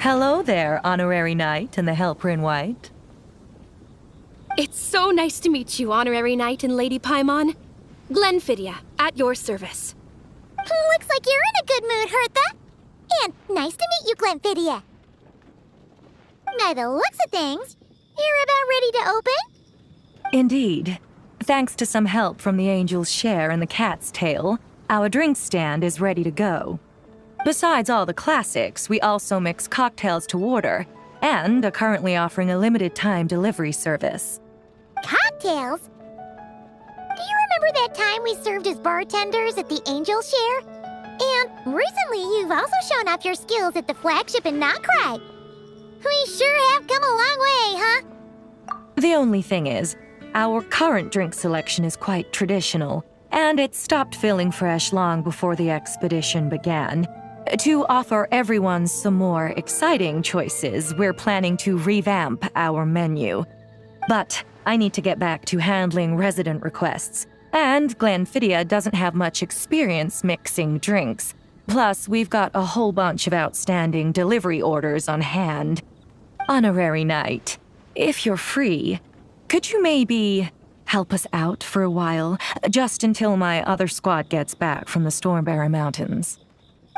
Hello there, Honorary Knight and the Helper in White. It's so nice to meet you, Honorary Knight and Lady Paimon. Glenfidia, at your service. Looks like you're in a good mood, Hertha. And nice to meet you, Glenfidia. By the looks of things, you're about ready to open? Indeed. Thanks to some help from the Angel's Share and the Cat's Tail, our drink stand is ready to go. Besides all the classics, we also mix cocktails to order, and are currently offering a limited-time delivery service. Cocktails? Do you remember that time we served as bartenders at the Angel's Share? And recently you've also shown off your skills at the flagship in Nocrai. We sure have come a long way, huh? The only thing is, our current drink selection is quite traditional, and it stopped feeling fresh long before the expedition began. To offer everyone some more exciting choices, we're planning to revamp our menu. But I need to get back to handling resident requests, and Glenfidia doesn't have much experience mixing drinks. Plus, we've got a whole bunch of outstanding delivery orders on hand. Honorary Knight, if you're free, could you maybe help us out for a while, just until my other squad gets back from the Stormbearer Mountains?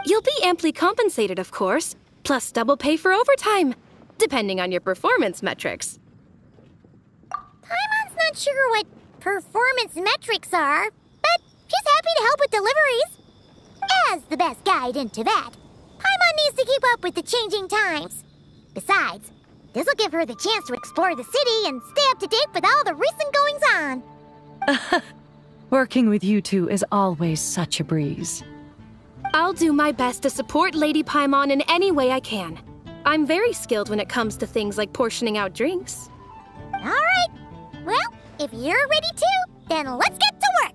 You'll be amply compensated, of course, plus double pay for overtime, depending on your performance metrics. Paimon's not sure what performance metrics are, but she's happy to help with deliveries. As the best guide into that, Paimon needs to keep up with the changing times. Besides, this will give her the chance to explore the city and stay up to date with all the recent goings-on. Working with you two is always such a breeze. I'll do my best to support Lady Paimon in any way I can. I'm very skilled when it comes to things like portioning out drinks. All right. Well, if you're ready too, then let's get to work.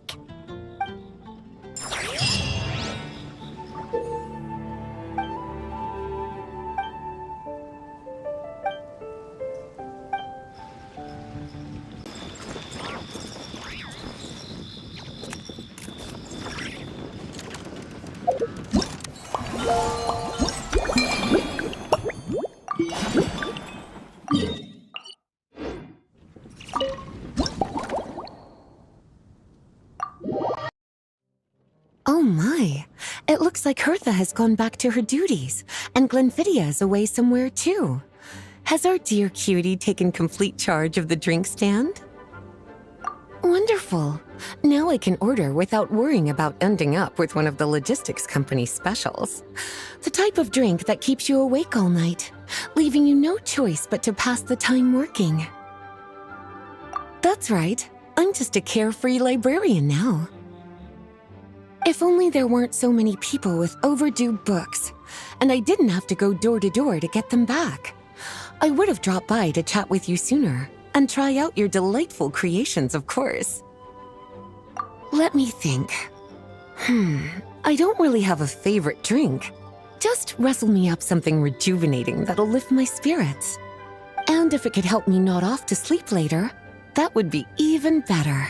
Oh my, it looks like Hertha has gone back to her duties, and Glenfidia is away somewhere too. Has our dear cutie taken complete charge of the drink stand? Wonderful. Now I can order without worrying about ending up with one of the logistics company's specials. The type of drink that keeps you awake all night, leaving you no choice but to pass the time working. That's right, I'm just a carefree librarian now. If only there weren't so many people with overdue books, and I didn't have to go door to door to get them back. I would have dropped by to chat with you sooner, and try out your delightful creations, of course. Let me think. I don't really have a favorite drink. Just wrestle me up something rejuvenating that'll lift my spirits. And if it could help me nod off to sleep later, that would be even better.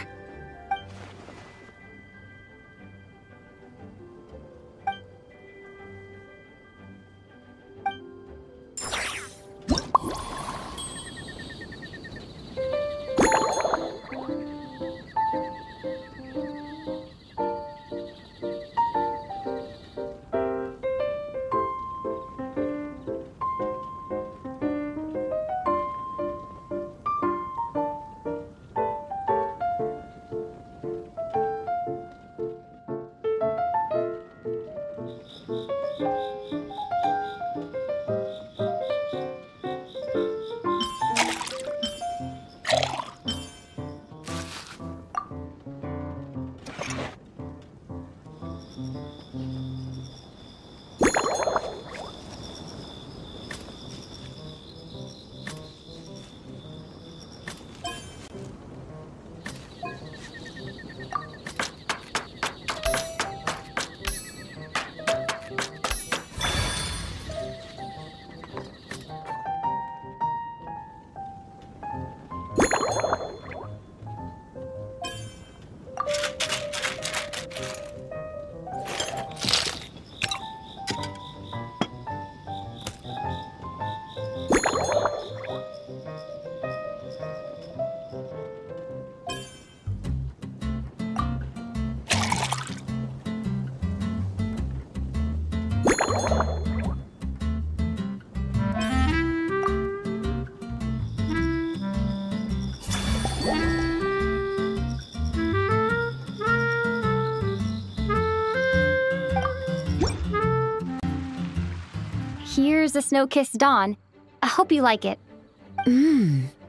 Here's a snow-kissed dawn. I hope you like it.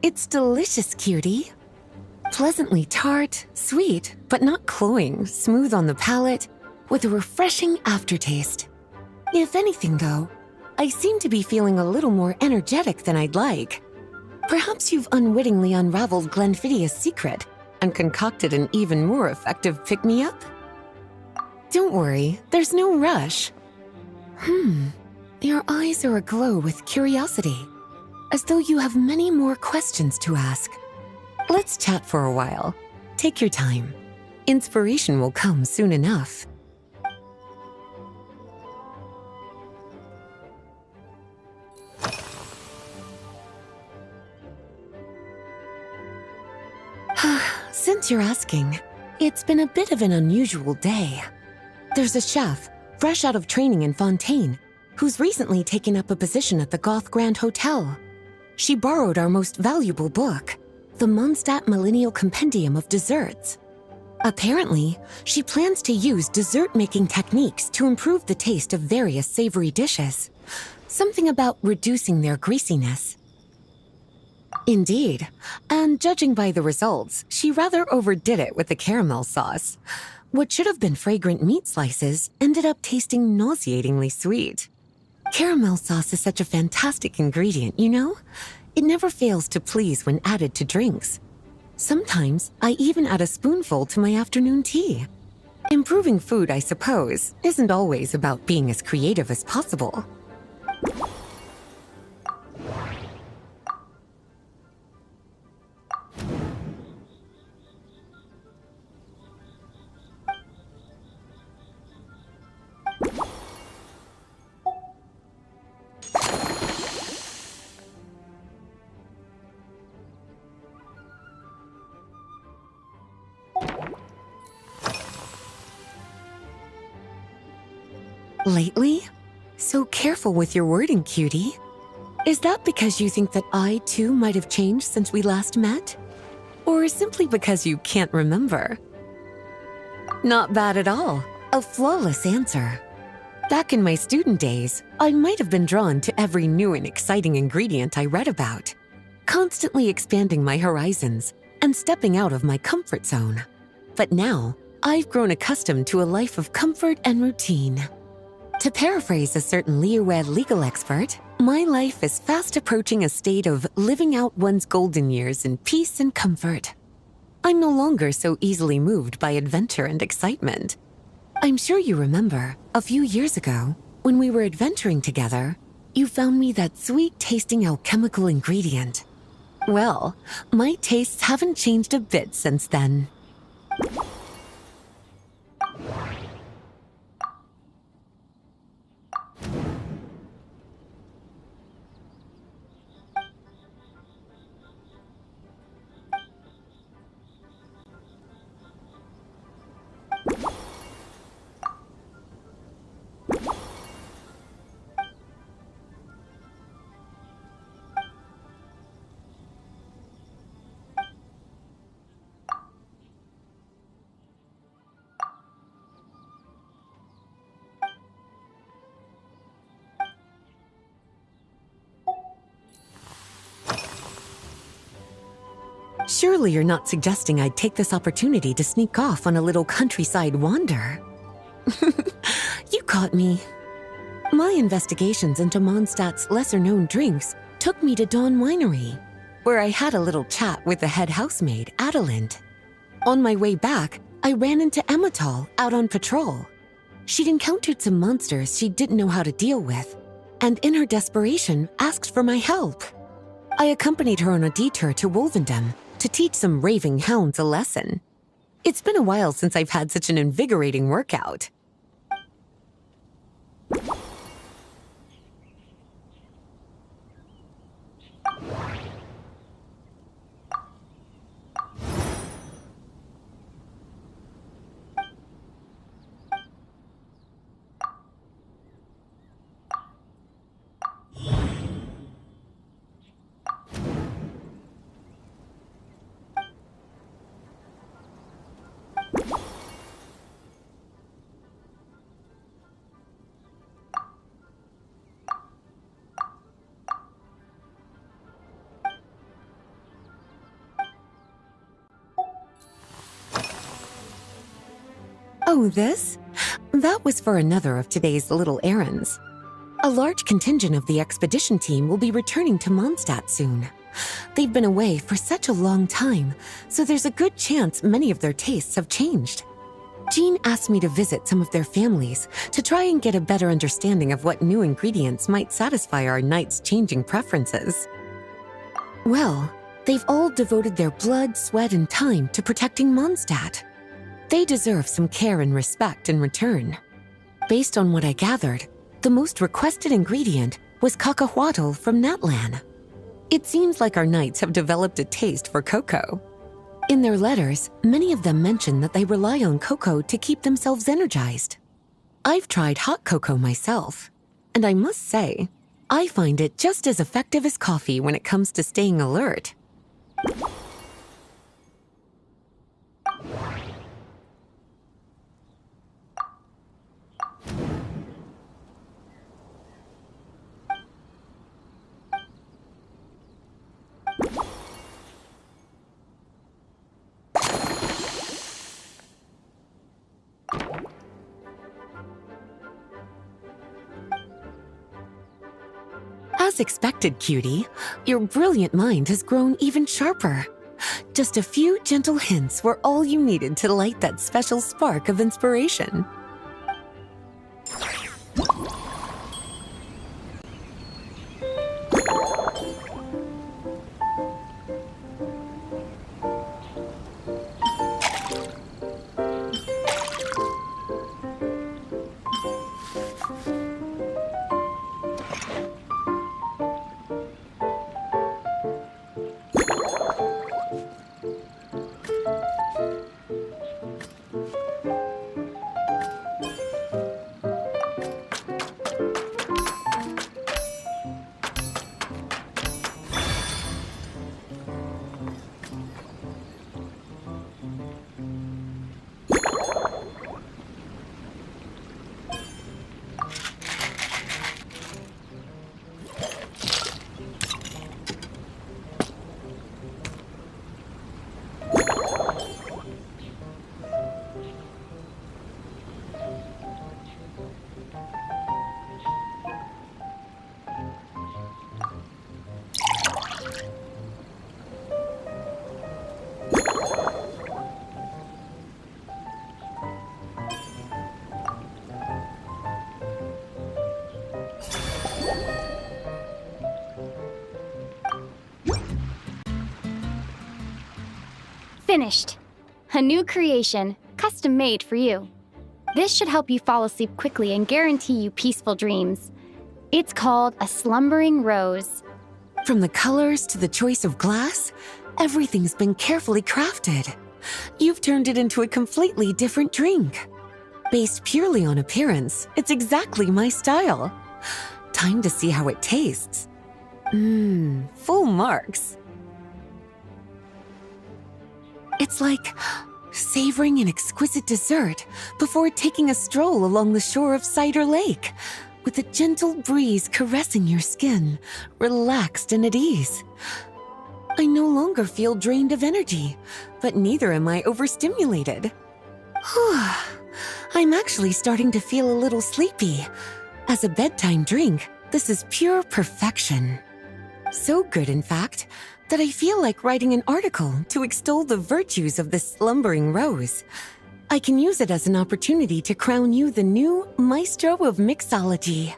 It's delicious, cutie. Pleasantly tart, sweet, but not cloying, smooth on the palate, with a refreshing aftertaste. If anything, though, I seem to be feeling a little more energetic than I'd like. Perhaps you've unwittingly unraveled Glenfiddia's secret and concocted an even more effective pick-me-up? Don't worry, there's no rush. Your eyes are aglow with curiosity, as though you have many more questions to ask. Let's chat for a while. Take your time. Inspiration will come soon enough. Since you're asking, it's been a bit of an unusual day. There's a chef, fresh out of training in Fontaine, who's recently taken up a position at the Goth Grand Hotel. She borrowed our most valuable book, the Mondstadt Millennial Compendium of Desserts. Apparently, she plans to use dessert-making techniques to improve the taste of various savory dishes. Something about reducing their greasiness. Indeed, and judging by the results, she rather overdid it with the caramel sauce. What should have been fragrant meat slices ended up tasting nauseatingly sweet. Caramel sauce is such a fantastic ingredient, you know? It never fails to please when added to drinks. Sometimes I even add a spoonful to my afternoon tea. Improving food, I suppose, isn't always about being as creative as possible. Lately? So careful with your wording, cutie. Is that because you think that I, too, might have changed since we last met? Or simply because you can't remember? Not bad at all. A flawless answer. Back in my student days, I might have been drawn to every new and exciting ingredient I read about, constantly expanding my horizons and stepping out of my comfort zone. But now, I've grown accustomed to a life of comfort and routine. To paraphrase a certain Liyue legal expert, my life is fast approaching a state of living out one's golden years in peace and comfort. I'm no longer so easily moved by adventure and excitement. I'm sure you remember, a few years ago, when we were adventuring together, you found me that sweet-tasting alchemical ingredient. Well, my tastes haven't changed a bit since then. Surely you're not suggesting I'd take this opportunity to sneak off on a little countryside wander. You caught me. My investigations into Mondstadt's lesser-known drinks took me to Dawn Winery, where I had a little chat with the head housemaid, Adelind. On my way back, I ran into Emmetall out on patrol. She'd encountered some monsters she didn't know how to deal with, and in her desperation, asked for my help. I accompanied her on a detour to Wolvendam to teach some raving hounds a lesson. It's been a while since I've had such an invigorating workout. Oh, this? That was for another of today's little errands. A large contingent of the expedition team will be returning to Mondstadt soon. They've been away for such a long time, so there's a good chance many of their tastes have changed. Jean asked me to visit some of their families to try and get a better understanding of what new ingredients might satisfy our knights' changing preferences. Well, they've all devoted their blood, sweat, and time to protecting Mondstadt. They deserve some care and respect in return. Based on what I gathered, the most requested ingredient was cacahuatl from Natlan. It seems like our knights have developed a taste for cocoa. In their letters, many of them mention that they rely on cocoa to keep themselves energized. I've tried hot cocoa myself, and I must say, I find it just as effective as coffee when it comes to staying alert. As expected, cutie, your brilliant mind has grown even sharper. Just a few gentle hints were all you needed to light that special spark of inspiration. Finished. A new creation, custom made for you. This should help you fall asleep quickly and guarantee you peaceful dreams. It's called a slumbering rose. From the colors to the choice of glass, everything's been carefully crafted. You've turned it into a completely different drink. Based purely on appearance, it's exactly my style. Time to see how it tastes. Full marks. It's like savoring an exquisite dessert before taking a stroll along the shore of Cider Lake, with a gentle breeze caressing your skin, relaxed and at ease. I no longer feel drained of energy, but neither am I overstimulated. I'm actually starting to feel a little sleepy. As a bedtime drink, this is pure perfection. So good, in fact, that I feel like writing an article to extol the virtues of this slumbering rose. I can use it as an opportunity to crown you the new maestro of mixology.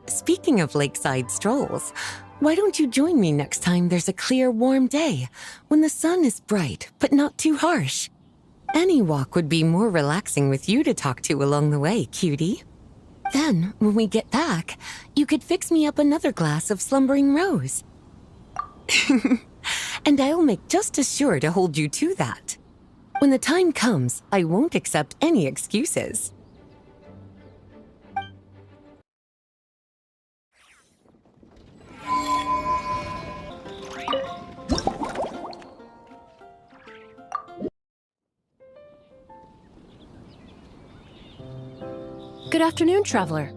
Speaking of lakeside strolls, why don't you join me next time there's a clear, warm day, when the sun is bright but not too harsh? Any walk would be more relaxing with you to talk to along the way, cutie. Then, when we get back, you could fix me up another glass of slumbering rose. And I'll make just as sure to hold you to that. When the time comes, I won't accept any excuses. Good afternoon, traveler.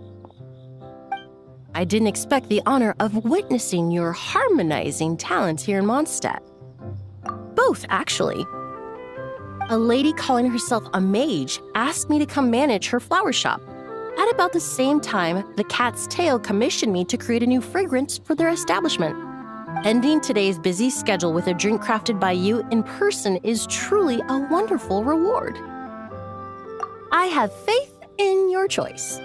I didn't expect the honor of witnessing your harmonizing talents here in Mondstadt. Both, actually. A lady calling herself a mage asked me to come manage her flower shop. At about the same time, the Cat's Tail commissioned me to create a new fragrance for their establishment. Ending today's busy schedule with a drink crafted by you in person is truly a wonderful reward. I have faith in your choice.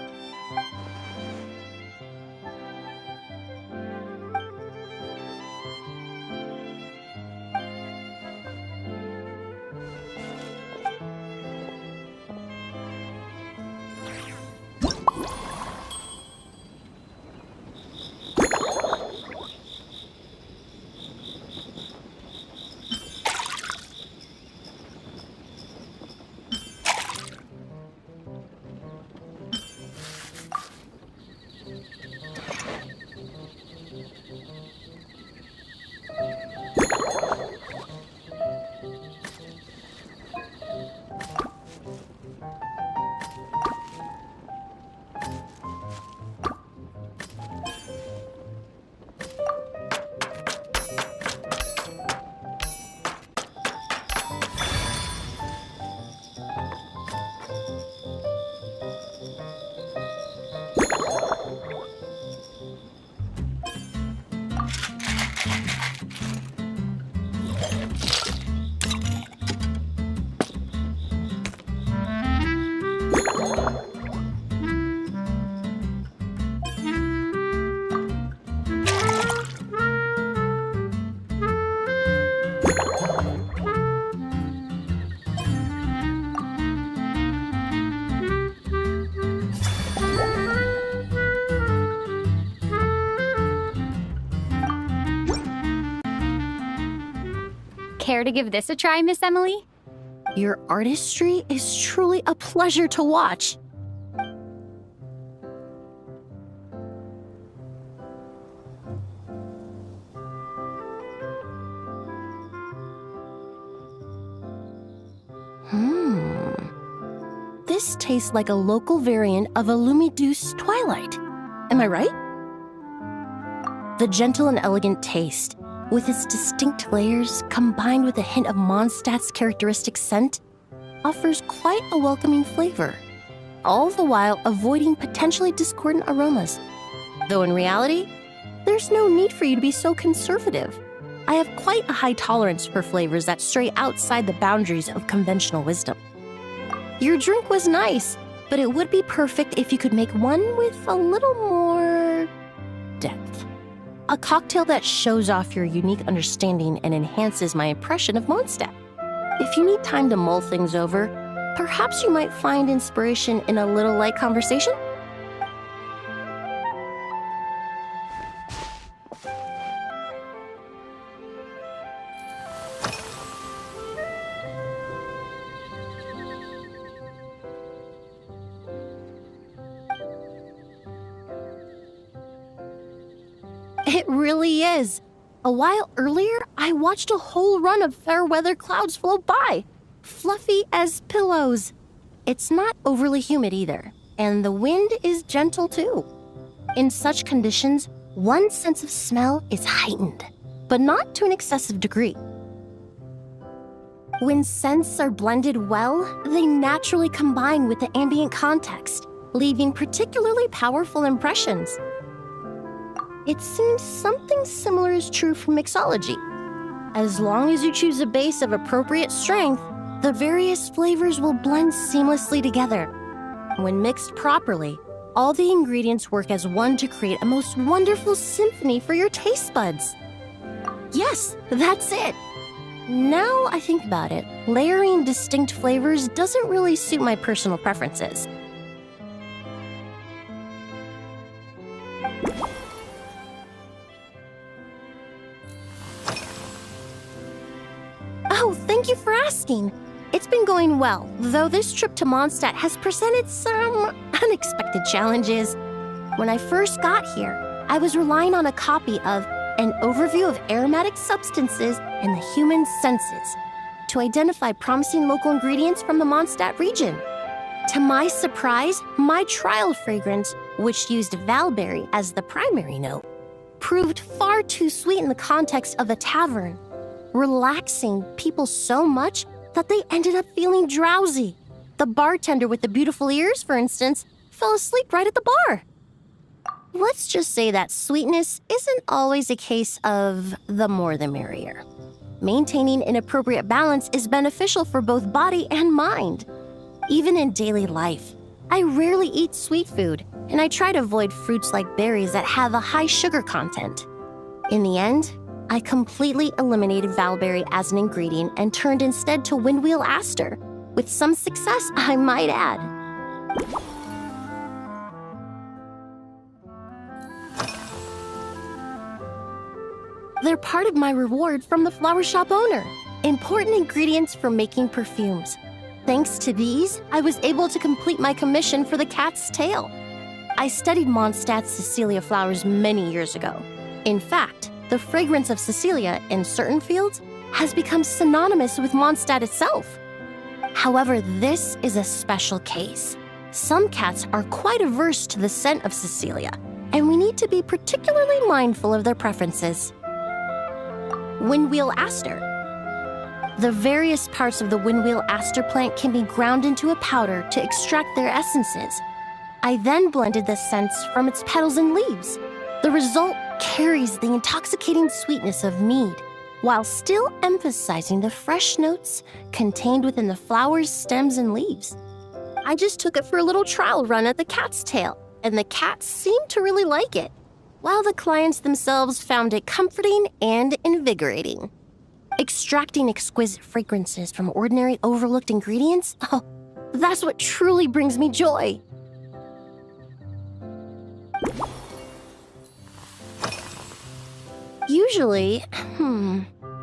Care to give this a try, Miss Emily? Your artistry is truly a pleasure to watch. This tastes like a local variant of a Lumiduce Twilight. Am I right? The gentle and elegant taste, with its distinct layers combined with a hint of Mondstadt's characteristic scent, offers quite a welcoming flavor, all the while avoiding potentially discordant aromas. Though in reality, there's no need for you to be so conservative. I have quite a high tolerance for flavors that stray outside the boundaries of conventional wisdom. Your drink was nice, but it would be perfect if you could make one with a little more depth. A cocktail that shows off your unique understanding and enhances my impression of Mondstadt. If you need time to mull things over, perhaps you might find inspiration in a little light conversation? It really is. A while earlier, I watched a whole run of fair weather clouds float by, fluffy as pillows. It's not overly humid either, and the wind is gentle too. In such conditions, one's sense of smell is heightened, but not to an excessive degree. When scents are blended well, they naturally combine with the ambient context, leaving particularly powerful impressions. It seems something similar is true for mixology. As long as you choose a base of appropriate strength, the various flavors will blend seamlessly together. When mixed properly, all the ingredients work as one to create a most wonderful symphony for your taste buds. Yes, that's it. Now I think about it, layering distinct flavors doesn't really suit my personal preferences. Oh, thank you for asking. It's been going well, though this trip to Mondstadt has presented some unexpected challenges. When I first got here, I was relying on a copy of An Overview of Aromatic Substances and the Human Senses to identify promising local ingredients from the Mondstadt region. To my surprise, my trial fragrance, which used valberry as the primary note, proved far too sweet in the context of a tavern, relaxing people so much that they ended up feeling drowsy. The bartender with the beautiful ears, for instance, fell asleep right at the bar. Let's just say that sweetness isn't always a case of the more the merrier. Maintaining an appropriate balance is beneficial for both body and mind. Even in daily life, I rarely eat sweet food, and I try to avoid fruits like berries that have a high sugar content. In the end, I completely eliminated valberry as an ingredient and turned instead to windwheel aster, with some success, I might add. They're part of my reward from the flower shop owner. Important ingredients for making perfumes. Thanks to these, I was able to complete my commission for the cat's tail. I studied Mondstadt's Cecilia flowers many years ago. In fact, the fragrance of Cecilia in certain fields has become synonymous with Mondstadt itself. However, this is a special case. Some cats are quite averse to the scent of Cecilia, and we need to be particularly mindful of their preferences. Windwheel aster. The various parts of the windwheel aster plant can be ground into a powder to extract their essences. I then blended the scents from its petals and leaves. The result carries the intoxicating sweetness of mead, while still emphasizing the fresh notes contained within the flowers, stems, and leaves. I just took it for a little trial run at the cat's tail, and the cats seemed to really like it, while the clients themselves found it comforting and invigorating. Extracting exquisite fragrances from ordinary overlooked ingredients? Oh, that's what truly brings me joy. Usually,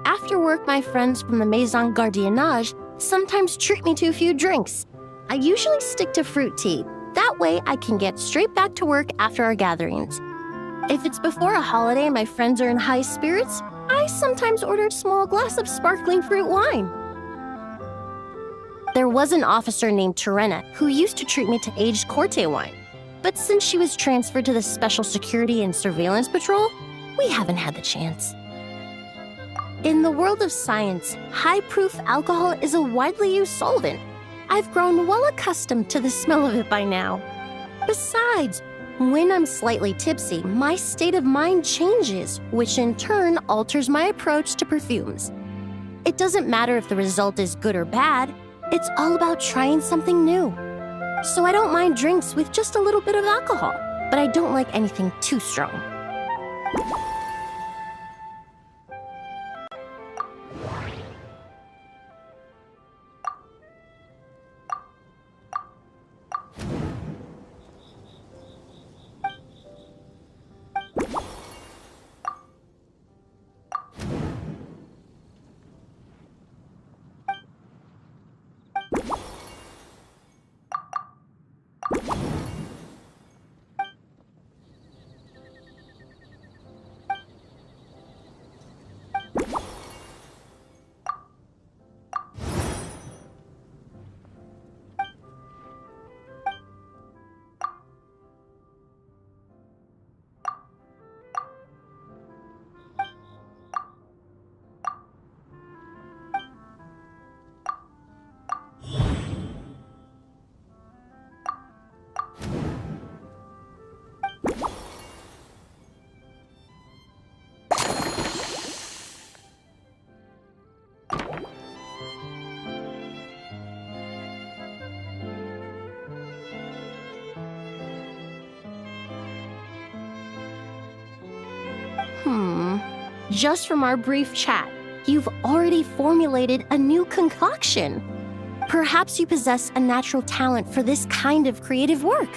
after work, my friends from the Maison Gardiennage sometimes treat me to a few drinks. I usually stick to fruit tea. That way I can get straight back to work after our gatherings. If it's before a holiday and my friends are in high spirits, I sometimes order a small glass of sparkling fruit wine. There was an officer named Terena who used to treat me to aged Corte wine. But since she was transferred to the Special Security and Surveillance Patrol, we haven't had the chance. In the world of science, high-proof alcohol is a widely used solvent. I've grown well accustomed to the smell of it by now. Besides, when I'm slightly tipsy, my state of mind changes, which in turn alters my approach to perfumes. It doesn't matter if the result is good or bad, it's all about trying something new. So I don't mind drinks with just a little bit of alcohol, but I don't like anything too strong. Just from our brief chat, you've already formulated a new concoction. Perhaps you possess a natural talent for this kind of creative work.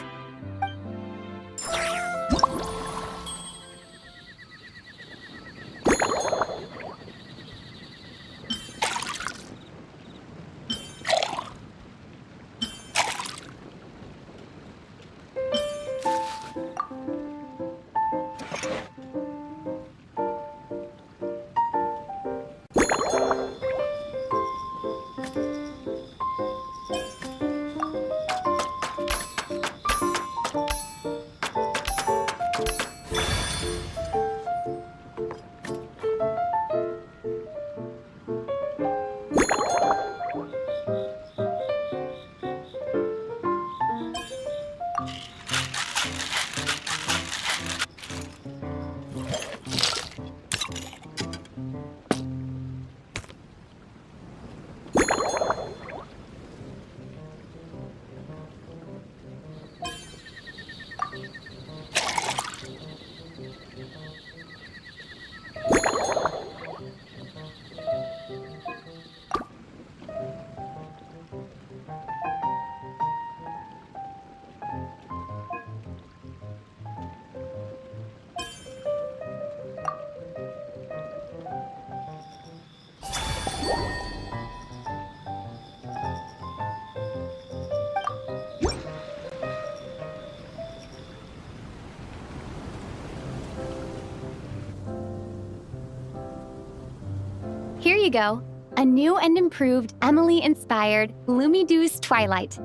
you go. A new and improved Emily-inspired Lumidews Twilight.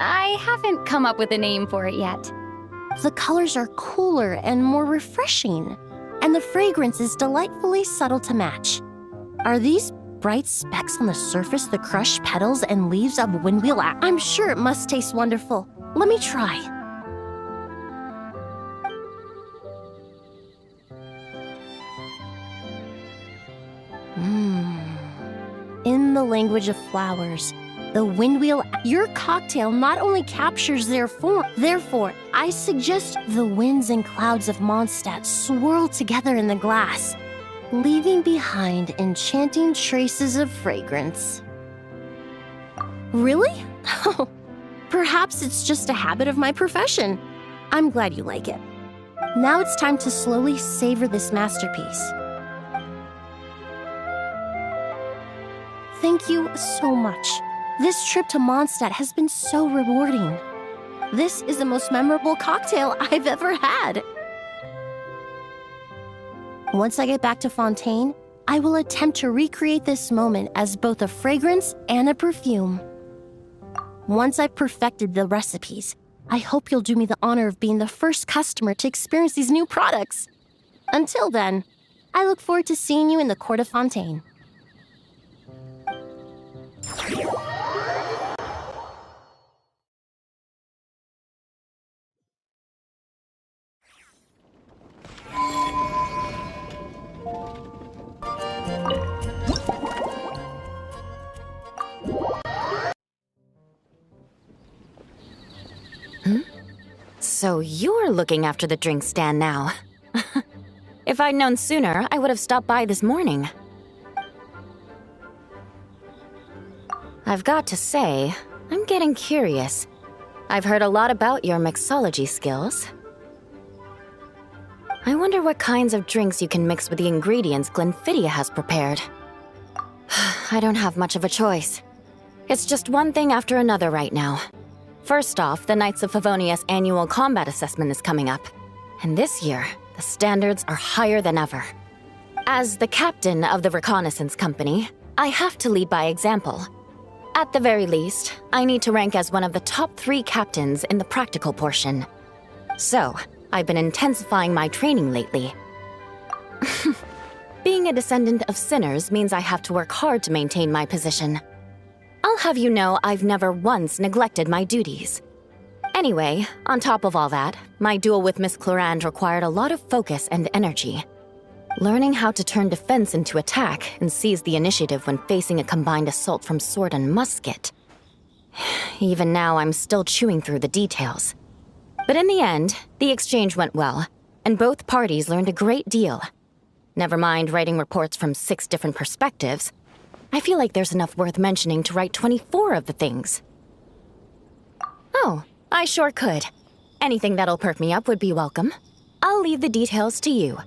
I haven't come up with a name for it yet. The colors are cooler and more refreshing, and the fragrance is delightfully subtle to match. Are these bright specks on the surface the crushed petals and leaves of windwheel? I'm sure it must taste wonderful. Let me try. In the language of flowers, the windwheel, your cocktail not only captures their form, therefore, I suggest the winds and clouds of Mondstadt swirl together in the glass, leaving behind enchanting traces of fragrance. Really? Oh, perhaps it's just a habit of my profession. I'm glad you like it. Now it's time to slowly savor this masterpiece. Thank you so much. This trip to Mondstadt has been so rewarding. This is the most memorable cocktail I've ever had. Once I get back to Fontaine, I will attempt to recreate this moment as both a fragrance and a perfume. Once I've perfected the recipes, I hope you'll do me the honor of being the first customer to experience these new products. Until then, I look forward to seeing you in the Court of Fontaine. So you're looking after the drink stand now. If I'd known sooner, I would have stopped by this morning. I've got to say, I'm getting curious. I've heard a lot about your mixology skills. I wonder what kinds of drinks you can mix with the ingredients Glenfiddich has prepared. I don't have much of a choice. It's just one thing after another right now. First off, the Knights of Favonius annual combat assessment is coming up. And this year, the standards are higher than ever. As the captain of the reconnaissance company, I have to lead by example. At the very least, I need to rank as one of the top 3 captains in the practical portion. So, I've been intensifying my training lately. Being a descendant of sinners means I have to work hard to maintain my position. I'll have you know I've never once neglected my duties. Anyway, on top of all that, my duel with Miss Clorand required a lot of focus and energy. Learning how to turn defense into attack and seize the initiative when facing a combined assault from sword and musket. Even now, I'm still chewing through the details. But in the end, the exchange went well, and both parties learned a great deal. Never mind writing reports from 6 different perspectives. I feel like there's enough worth mentioning to write 24 of the things. Oh, I sure could. Anything that'll perk me up would be welcome. I'll leave the details to you.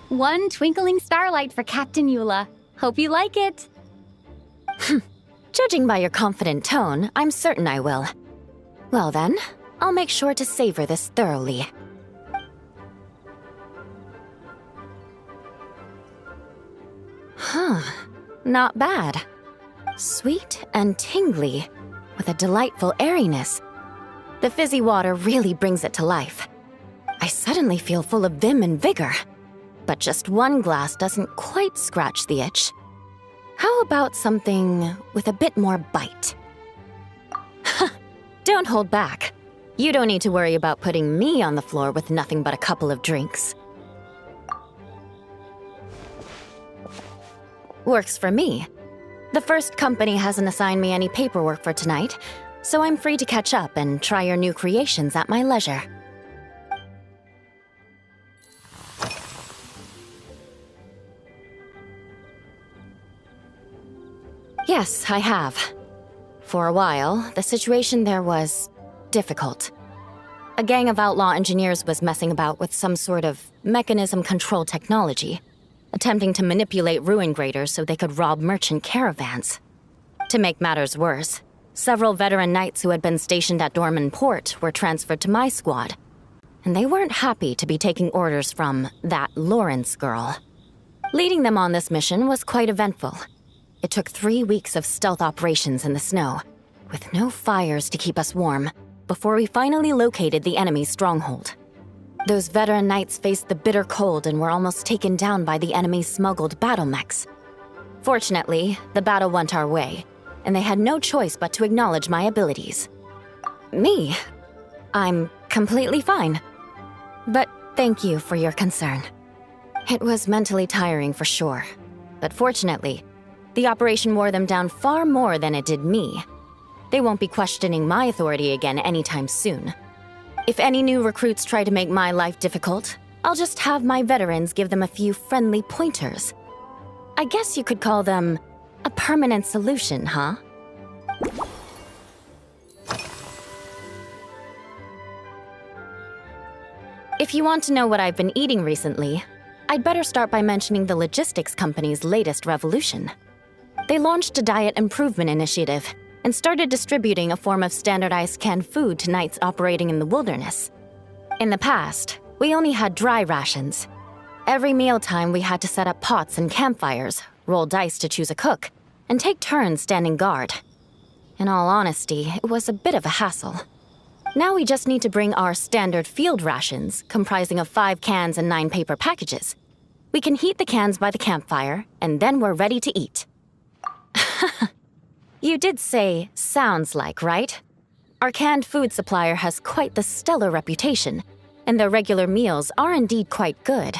One twinkling starlight for Captain Eula. Hope you like it. Judging by your confident tone, I'm certain I will. Well then, I'll make sure to savor this thoroughly. Huh. Not bad. Sweet and tingly, with a delightful airiness. The fizzy water really brings it to life. I suddenly feel full of vim and vigor. But just one glass doesn't quite scratch the itch. How about something with a bit more bite? Don't hold back. You don't need to worry about putting me on the floor with nothing but a couple of drinks. Works for me. The first company hasn't assigned me any paperwork for tonight, so I'm free to catch up and try your new creations at my leisure. Yes, I have. For a while, the situation there was difficult. A gang of outlaw engineers was messing about with some sort of mechanism control technology, attempting to manipulate ruin graders so they could rob merchant caravans. To make matters worse, several veteran knights who had been stationed at Dorman Port were transferred to my squad, and they weren't happy to be taking orders from that Lawrence girl. Leading them on this mission was quite eventful. It took 3 weeks of stealth operations in the snow, with no fires to keep us warm, before we finally located the enemy's stronghold. Those veteran knights faced the bitter cold and were almost taken down by the enemy's smuggled battle mechs. Fortunately, the battle went our way, and they had no choice but to acknowledge my abilities. Me? I'm completely fine. But thank you for your concern. It was mentally tiring for sure, but fortunately, the operation wore them down far more than it did me. They won't be questioning my authority again anytime soon. If any new recruits try to make my life difficult, I'll just have my veterans give them a few friendly pointers. I guess you could call them a permanent solution, huh? If you want to know what I've been eating recently, I'd better start by mentioning the logistics company's latest revolution. They launched a diet improvement initiative and started distributing a form of standardized canned food to knights operating in the wilderness. In the past, we only had dry rations. Every mealtime we had to set up pots and campfires, roll dice to choose a cook, and take turns standing guard. In all honesty, it was a bit of a hassle. Now we just need to bring our standard field rations, comprising of 5 cans and 9 paper packages. We can heat the cans by the campfire, and then we're ready to eat. You did say sounds like, right? Our canned food supplier has quite the stellar reputation, and their regular meals are indeed quite good.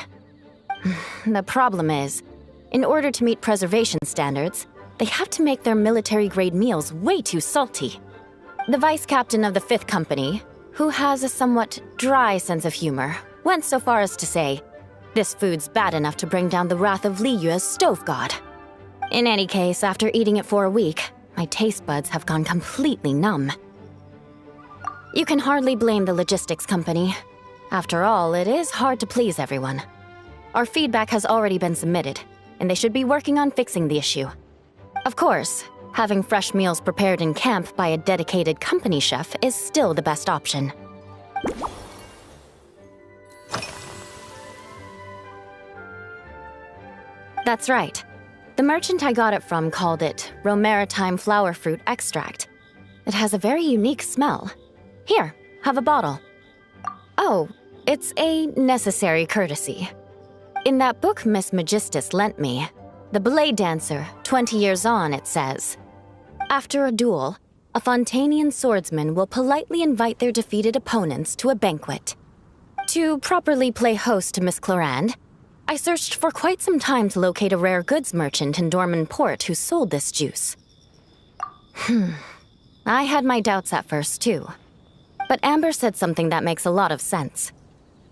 The problem is, in order to meet preservation standards, they have to make their military-grade meals way too salty. The vice captain of the 5th Company, who has a somewhat dry sense of humor, went so far as to say, "This food's bad enough to bring down the wrath of Li Yue's stove god." In any case, after eating it for a week, my taste buds have gone completely numb. You can hardly blame the logistics company. After all, it is hard to please everyone. Our feedback has already been submitted, and they should be working on fixing the issue. Of course, having fresh meals prepared in camp by a dedicated company chef is still the best option. That's right. The merchant I got it from called it Romaritime flower fruit extract. It has a very unique smell. Here, have a bottle. Oh, it's a necessary courtesy. In that book Miss Magistus lent me, The Blade Dancer, 20 Years On, it says, "After a duel, a Fontanian swordsman will politely invite their defeated opponents to a banquet." To properly play host to Miss Clorand, I searched for quite some time to locate a rare goods merchant in Dorman Port who sold this juice. I had my doubts at first, too. But Amber said something that makes a lot of sense.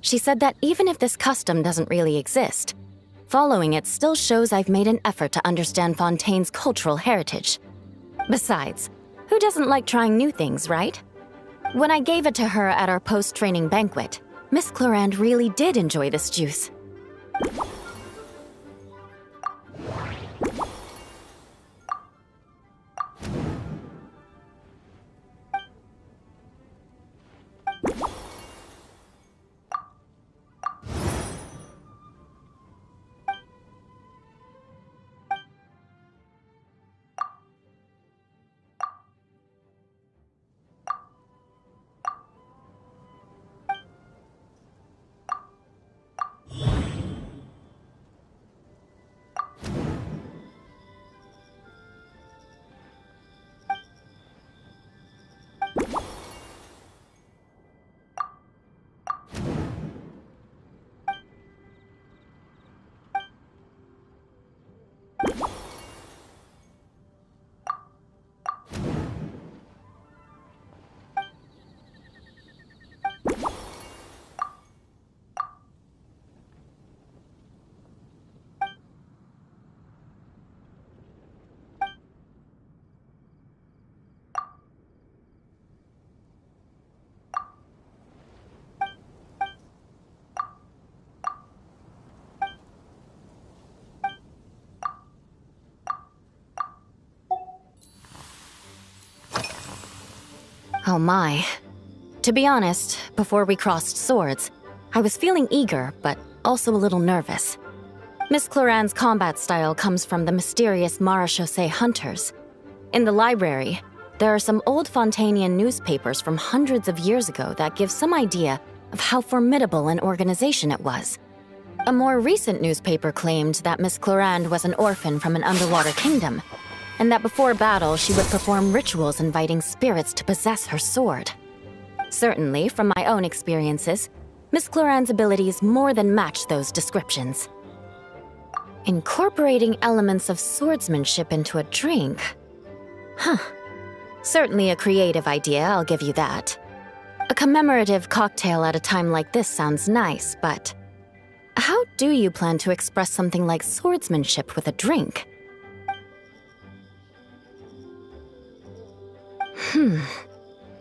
She said that even if this custom doesn't really exist, following it still shows I've made an effort to understand Fontaine's cultural heritage. Besides, who doesn't like trying new things, right? When I gave it to her at our post-training banquet, Miss Clorand really did enjoy this juice. Oh my. To be honest, before we crossed swords, I was feeling eager, but also a little nervous. Miss Cloran's combat style comes from the mysterious Marechaussee hunters. In the library, there are some old Fontanian newspapers from hundreds of years ago that give some idea of how formidable an organization it was. A more recent newspaper claimed that Miss Cloran was an orphan from an underwater kingdom, and that before battle she would perform rituals inviting spirits to possess her sword. Certainly, from my own experiences, Miss Cloran's abilities more than match those descriptions. Incorporating elements of swordsmanship into a drink? Huh. Certainly a creative idea, I'll give you that. A commemorative cocktail at a time like this sounds nice, but how do you plan to express something like swordsmanship with a drink?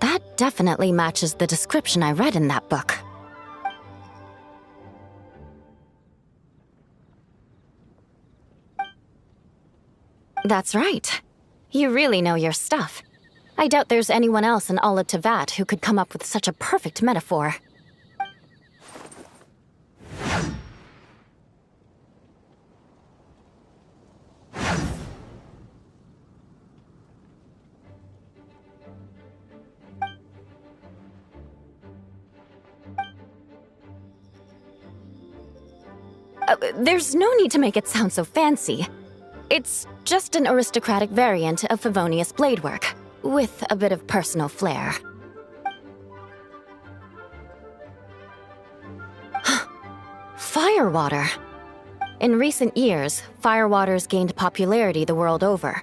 That definitely matches the description I read in that book. That's right. You really know your stuff. I doubt there's anyone else in all of Tevat who could come up with such a perfect metaphor. There's no need to make it sound so fancy. It's just an aristocratic variant of Favonius bladework, with a bit of personal flair. Firewater. In recent years, firewaters gained popularity the world over,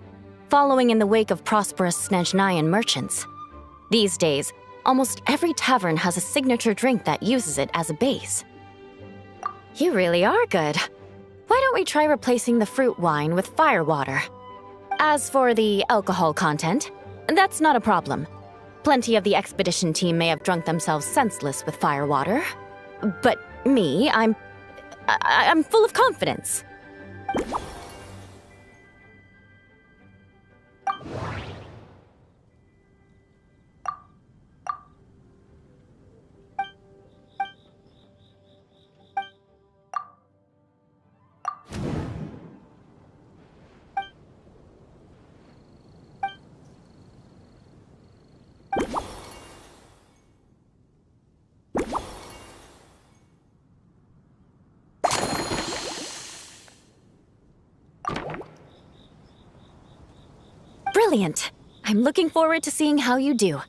following in the wake of prosperous Snezhnayan merchants. These days, almost every tavern has a signature drink that uses it as a base. You really are good. Why don't we try replacing the fruit wine with firewater? As for the alcohol content, that's not a problem. Plenty of the expedition team may have drunk themselves senseless with firewater. But me, I'm full of confidence. Brilliant! I'm looking forward to seeing how you do.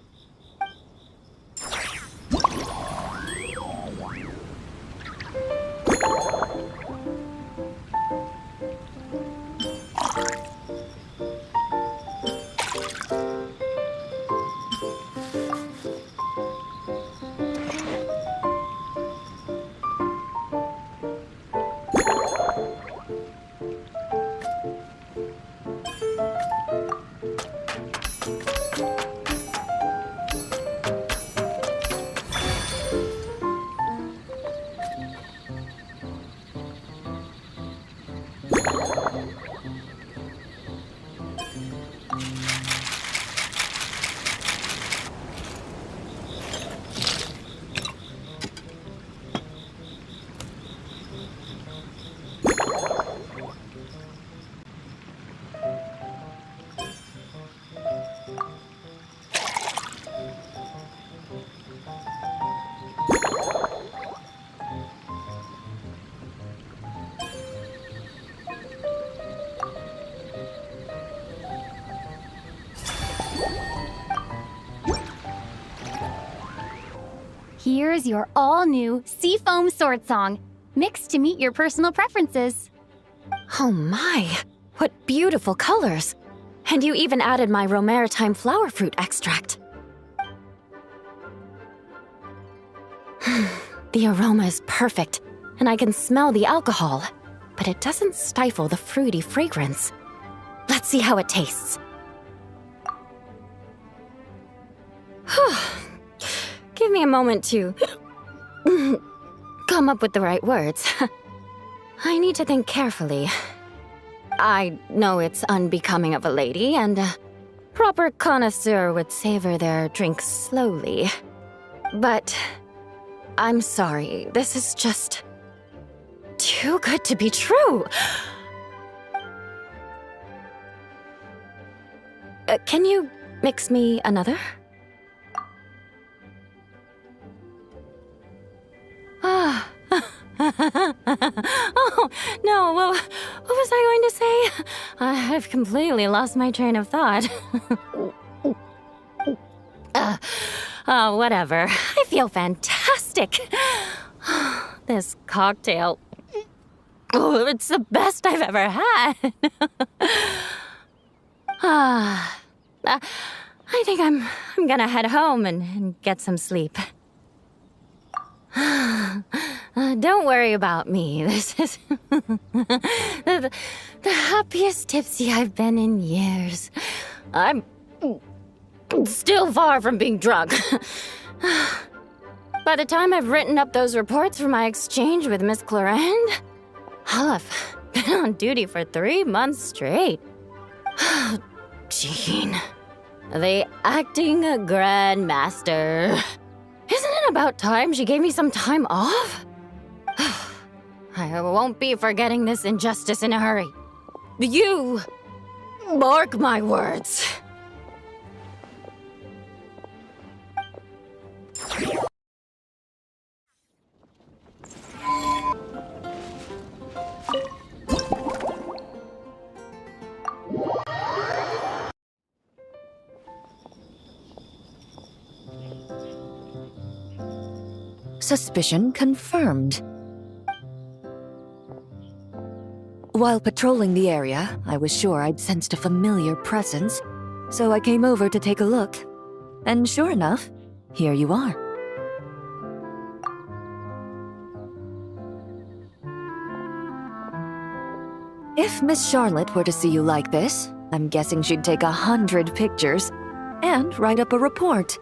Here's your all-new Seafoam Sword Song, mixed to meet your personal preferences. Oh my, what beautiful colors! And you even added my Romaritime flower fruit extract. The aroma is perfect, and I can smell the alcohol, but it doesn't stifle the fruity fragrance. Let's see how it tastes. Give me a moment to come up with the right words. I need to think carefully. I know it's unbecoming of a lady, and proper connoisseur would savor their drinks slowly. But I'm sorry, this is just too good to be true. Can you mix me another? Ah. Oh, no, what was I going to say? I've completely lost my train of thought. Whatever. I feel fantastic. This cocktail. Oh, it's the best I've ever had. I think I'm gonna head home and get some sleep. Don't worry about me. This is the happiest tipsy I've been in years. I'm still far from being drunk. By the time I've written up those reports for my exchange with Miss Clarend, I'll have been on duty for 3 months straight. Jean, the acting grandmaster. Isn't it about time she gave me some time off? I won't be forgetting this injustice in a hurry. You mark my words. Suspicion confirmed. While patrolling the area, I was sure I'd sensed a familiar presence, so I came over to take a look. And sure enough, here you are. If Miss Charlotte were to see you like this, I'm guessing she'd take 100 pictures and write up a report.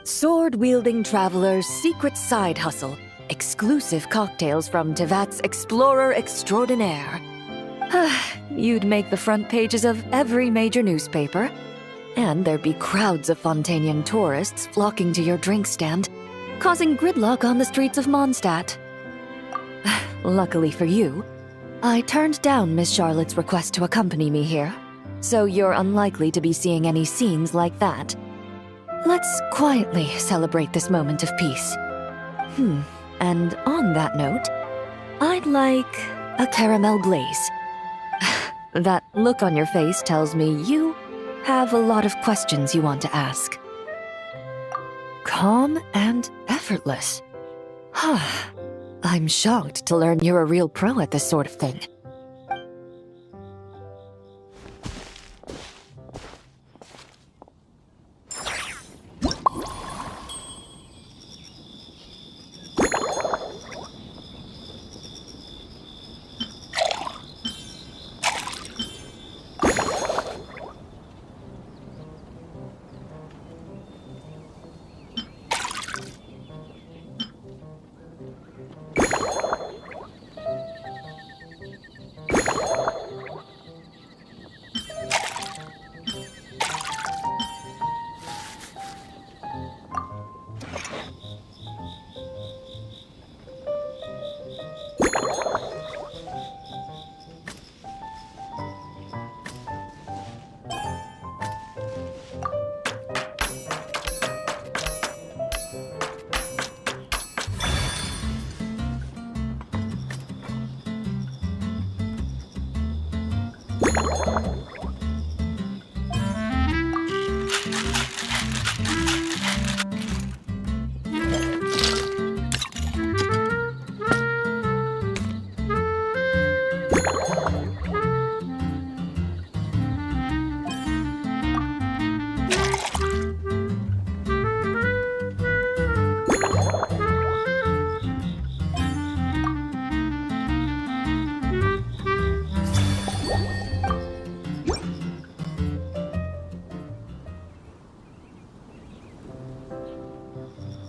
Sword-wielding traveler's secret side hustle. Exclusive cocktails from Tevat's Explorer Extraordinaire. You'd make the front pages of every major newspaper. And there'd be crowds of Fontanian tourists flocking to your drink stand, causing gridlock on the streets of Mondstadt. Luckily for you, I turned down Miss Charlotte's request to accompany me here, so you're unlikely to be seeing any scenes like that. Let's quietly celebrate this moment of peace. And on that note, I'd like a caramel glaze. That look on your face tells me you have a lot of questions you want to ask. Calm and effortless. I'm shocked to learn you're a real pro at this sort of thing.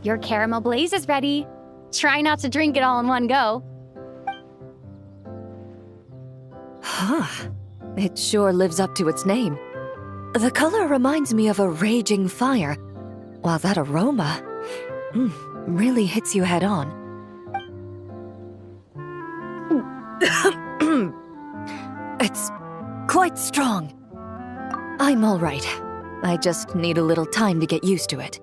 Your caramel blaze is ready. Try not to drink it all in one go. It sure lives up to its name. The color reminds me of a raging fire, while that aroma really hits you head on. It's quite strong. I'm all right. I just need a little time to get used to it.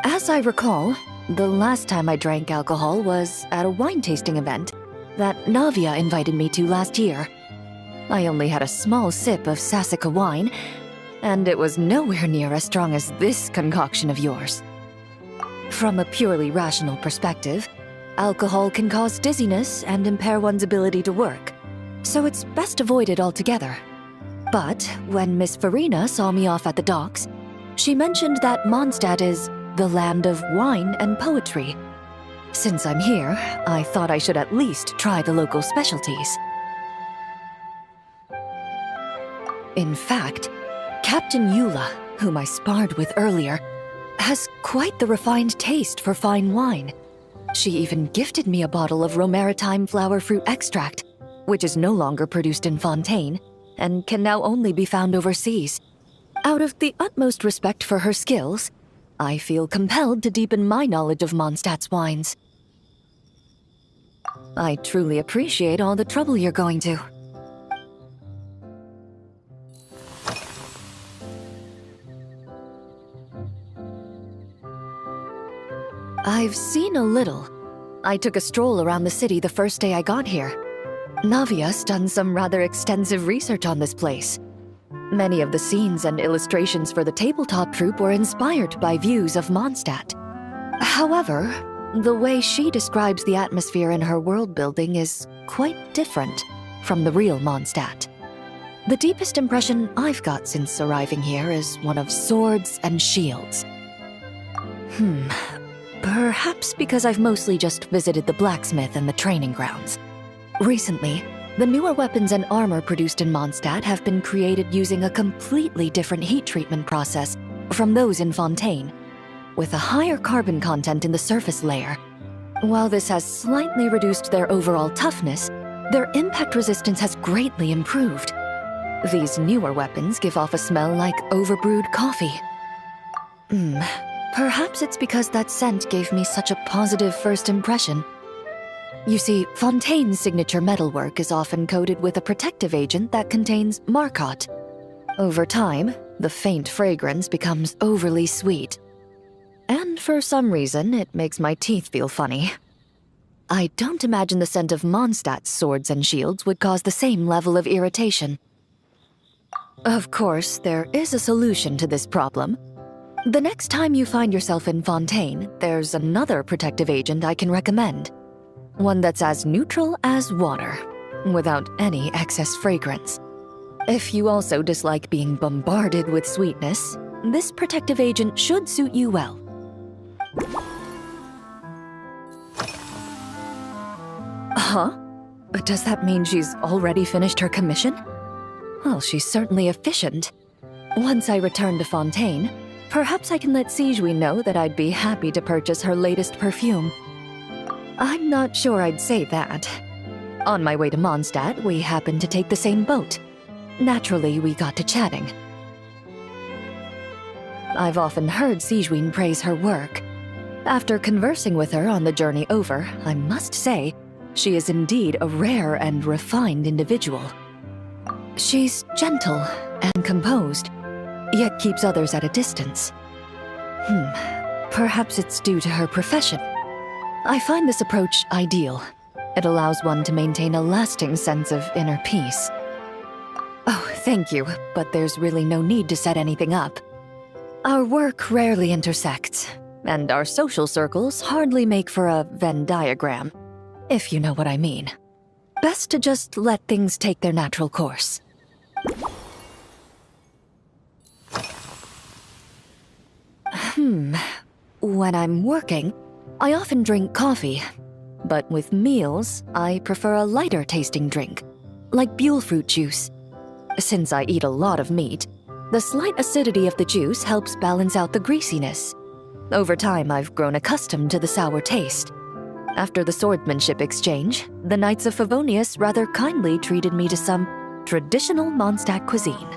As I recall, the last time I drank alcohol was at a wine tasting event that Navia invited me to last year. I only had a small sip of Sassica wine, and it was nowhere near as strong as this concoction of yours. From a purely rational perspective, alcohol can cause dizziness and impair one's ability to work, so it's best avoided altogether. But when Miss Farina saw me off at the docks, she mentioned that Mondstadt is the land of wine and poetry. Since I'm here, I thought I should at least try the local specialties. In fact, Captain Eula, whom I sparred with earlier, has quite the refined taste for fine wine. She even gifted me a bottle of Romaritime flower fruit extract, which is no longer produced in Fontaine, and can now only be found overseas. Out of the utmost respect for her skills, I feel compelled to deepen my knowledge of Mondstadt's wines. I truly appreciate all the trouble you're going to. I've seen a little. I took a stroll around the city the first day I got here. Navia's done some rather extensive research on this place. Many of the scenes and illustrations for the tabletop troupe were inspired by views of Mondstadt. However, the way she describes the atmosphere in her world building is quite different from the real Mondstadt. The deepest impression I've got since arriving here is one of swords and shields. Perhaps because I've mostly just visited the blacksmith and the training grounds. Recently, the newer weapons and armor produced in Mondstadt have been created using a completely different heat treatment process from those in Fontaine, with a higher carbon content in the surface layer. While this has slightly reduced their overall toughness, their impact resistance has greatly improved. These newer weapons give off a smell like overbrewed coffee. Perhaps it's because that scent gave me such a positive first impression. You see, Fontaine's signature metalwork is often coated with a protective agent that contains Marcotte. Over time, the faint fragrance becomes overly sweet. And for some reason, it makes my teeth feel funny. I don't imagine the scent of Mondstadt's swords and shields would cause the same level of irritation. Of course, there is a solution to this problem. The next time you find yourself in Fontaine, there's another protective agent I can recommend. One that's as neutral as water, without any excess fragrance. If you also dislike being bombarded with sweetness, this protective agent should suit you well. Huh? Does that mean she's already finished her commission? Well, she's certainly efficient. Once I return to Fontaine, perhaps I can let Sigewinne know that I'd be happy to purchase her latest perfume. I'm not sure I'd say that. On my way to Mondstadt, we happened to take the same boat. Naturally, we got to chatting. I've often heard Sigewinne praise her work. After conversing with her on the journey over, I must say, she is indeed a rare and refined individual. She's gentle and composed, yet keeps others at a distance. Perhaps it's due to her profession. I find this approach ideal. It allows one to maintain a lasting sense of inner peace. Oh, thank you, but there's really no need to set anything up. Our work rarely intersects, and our social circles hardly make for a Venn diagram, if you know what I mean. Best to just let things take their natural course. When I'm working, I often drink coffee, but with meals, I prefer a lighter tasting drink, like Buell fruit juice. Since I eat a lot of meat, the slight acidity of the juice helps balance out the greasiness. Over time, I've grown accustomed to the sour taste. After the swordsmanship exchange, the Knights of Favonius rather kindly treated me to some traditional Mondstadt cuisine.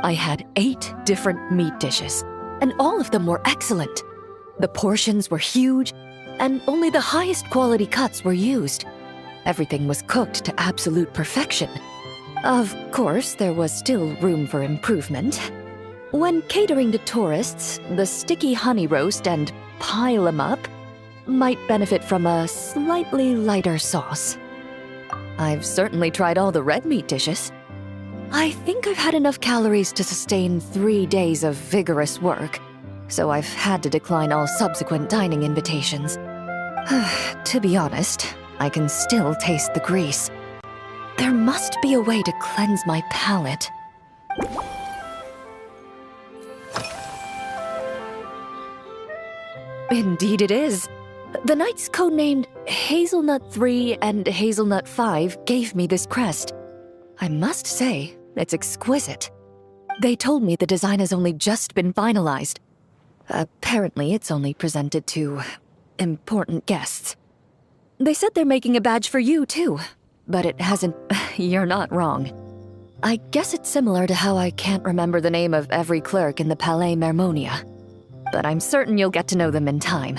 I had 8 different meat dishes, and all of them were excellent. The portions were huge, and only the highest quality cuts were used. Everything was cooked to absolute perfection. Of course, there was still room for improvement. When catering to tourists, the sticky honey roast and pile 'em up might benefit from a slightly lighter sauce. I've certainly tried all the red meat dishes. I think I've had enough calories to sustain 3 days of vigorous work, so I've had to decline all subsequent dining invitations. To be honest, I can still taste the grease. There must be a way to cleanse my palate. Indeed it is. The knights codenamed Hazelnut 3 and Hazelnut 5 gave me this crest. I must say, it's exquisite. They told me the design has only just been finalized. Apparently, it's only presented to important guests. They said they're making a badge for you, too. But it hasn't... You're not wrong. I guess it's similar to how I can't remember the name of every clerk in the Palais Mermonia. But I'm certain you'll get to know them in time.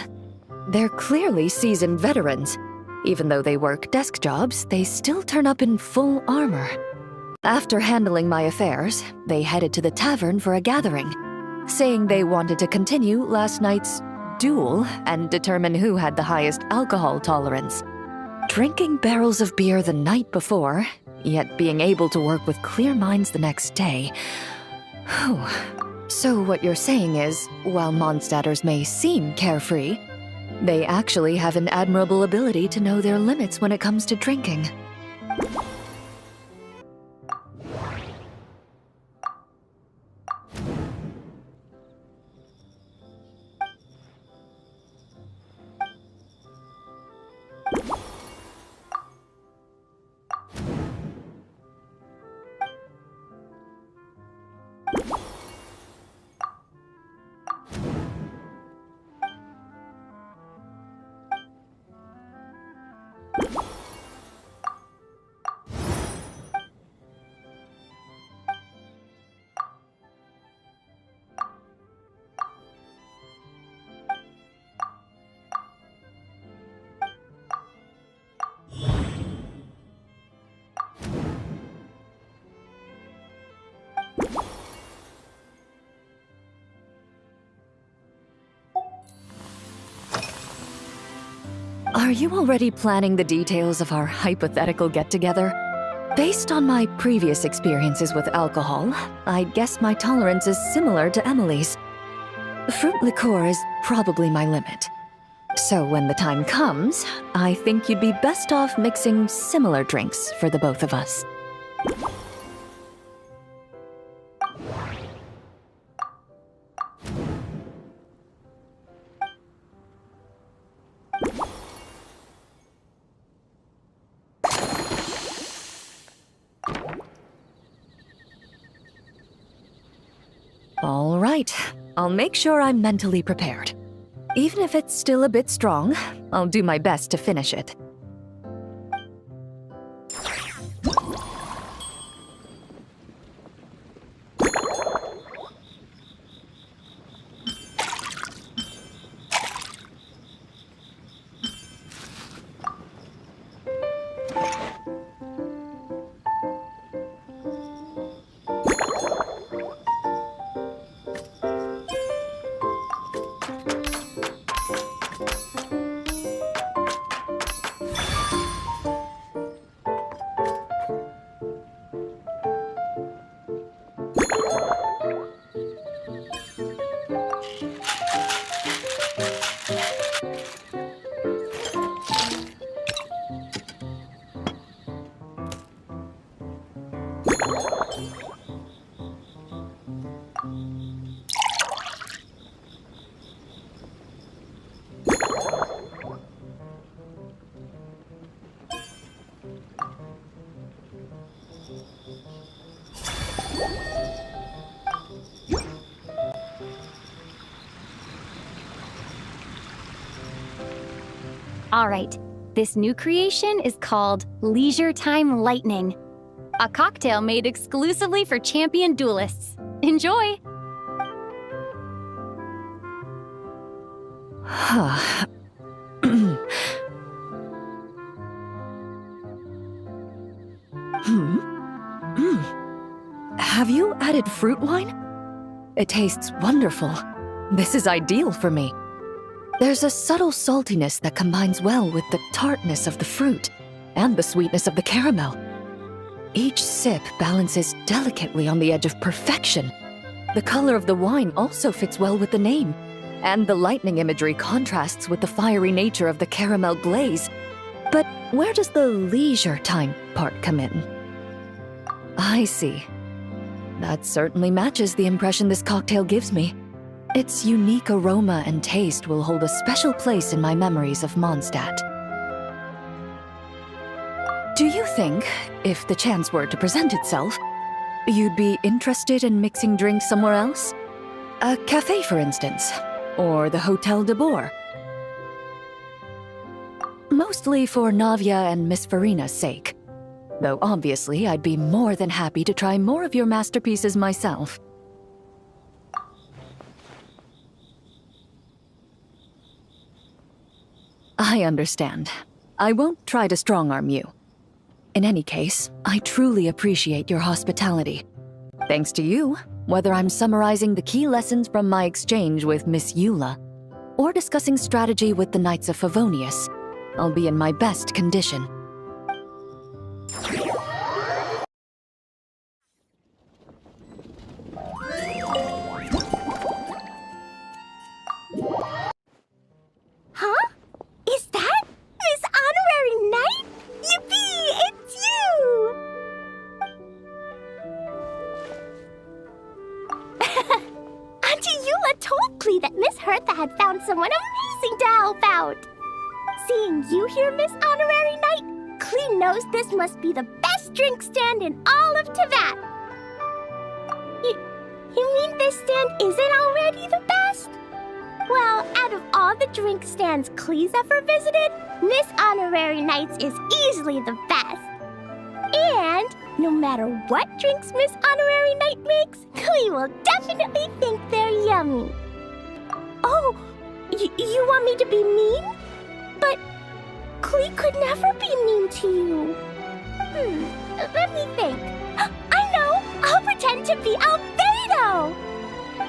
They're clearly seasoned veterans. Even though they work desk jobs, they still turn up in full armor. After handling my affairs, they headed to the tavern for a gathering, saying they wanted to continue last night's duel and determine who had the highest alcohol tolerance. Drinking barrels of beer the night before, yet being able to work with clear minds the next day. Whew. So what you're saying is, while Mondstadters may seem carefree, they actually have an admirable ability to know their limits when it comes to drinking. Are you already planning the details of our hypothetical get-together? Based on my previous experiences with alcohol, I guess my tolerance is similar to Emily's. Fruit liqueur is probably my limit. So when the time comes, I think you'd be best off mixing similar drinks for the both of us. All right, I'll make sure I'm mentally prepared. Even if it's still a bit strong, I'll do my best to finish it. All right, this new creation is called Leisure Time Lightning, a cocktail made exclusively for champion duelists. Enjoy! Have you added fruit wine? It tastes wonderful. This is ideal for me. There's a subtle saltiness that combines well with the tartness of the fruit and the sweetness of the caramel. Each sip balances delicately on the edge of perfection. The color of the wine also fits well with the name, and the lightning imagery contrasts with the fiery nature of the caramel glaze. But where does the leisure time part come in? I see. That certainly matches the impression this cocktail gives me. Its unique aroma and taste will hold a special place in my memories of Mondstadt. Do you think, if the chance were to present itself, you'd be interested in mixing drinks somewhere else? A cafe, for instance, or the Hotel de Boer? Mostly for Navia and Miss Farina's sake. Though obviously I'd be more than happy to try more of your masterpieces myself. I understand. I won't try to strong-arm you. In any case, I truly appreciate your hospitality. Thanks to you, whether I'm summarizing the key lessons from my exchange with Miss Eula, or discussing strategy with the Knights of Favonius, I'll be in my best condition. Huh? Is that Miss Honorary Knight? Yippee! It's you! Auntie Eula told Klee that Miss Hertha had found someone amazing to help out. Seeing you here, Miss Honorary Knight, Klee knows this must be the best drink stand in all of Teyvat. You mean this stand isn't already the best? Well, out of all the drink stands Klee's ever visited, Miss Honorary Knight's is easily the best. And no matter what drinks Miss Honorary Knight makes, Klee will definitely think they're yummy. Oh, you want me to be mean? But Klee could never be mean to you. Let me think. I know! I'll pretend to be Albedo!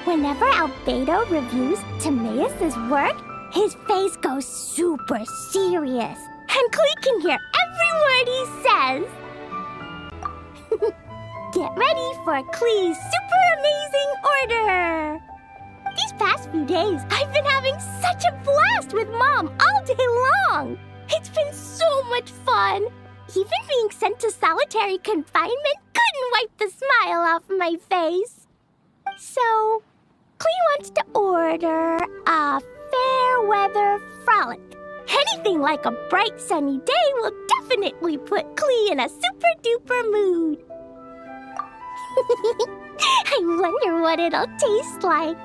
Whenever Albedo reviews Timaeus' work, his face goes super serious, and Klee can hear every word he says. Get ready for Klee's super amazing order! These past few days, I've been having such a blast with Mom all day long! It's been so much fun! Even being sent to solitary confinement couldn't wipe the smile off my face. So, Klee wants to order a fair weather frolic. Anything like a bright sunny day will definitely put Klee in a super duper mood. I wonder what it'll taste like.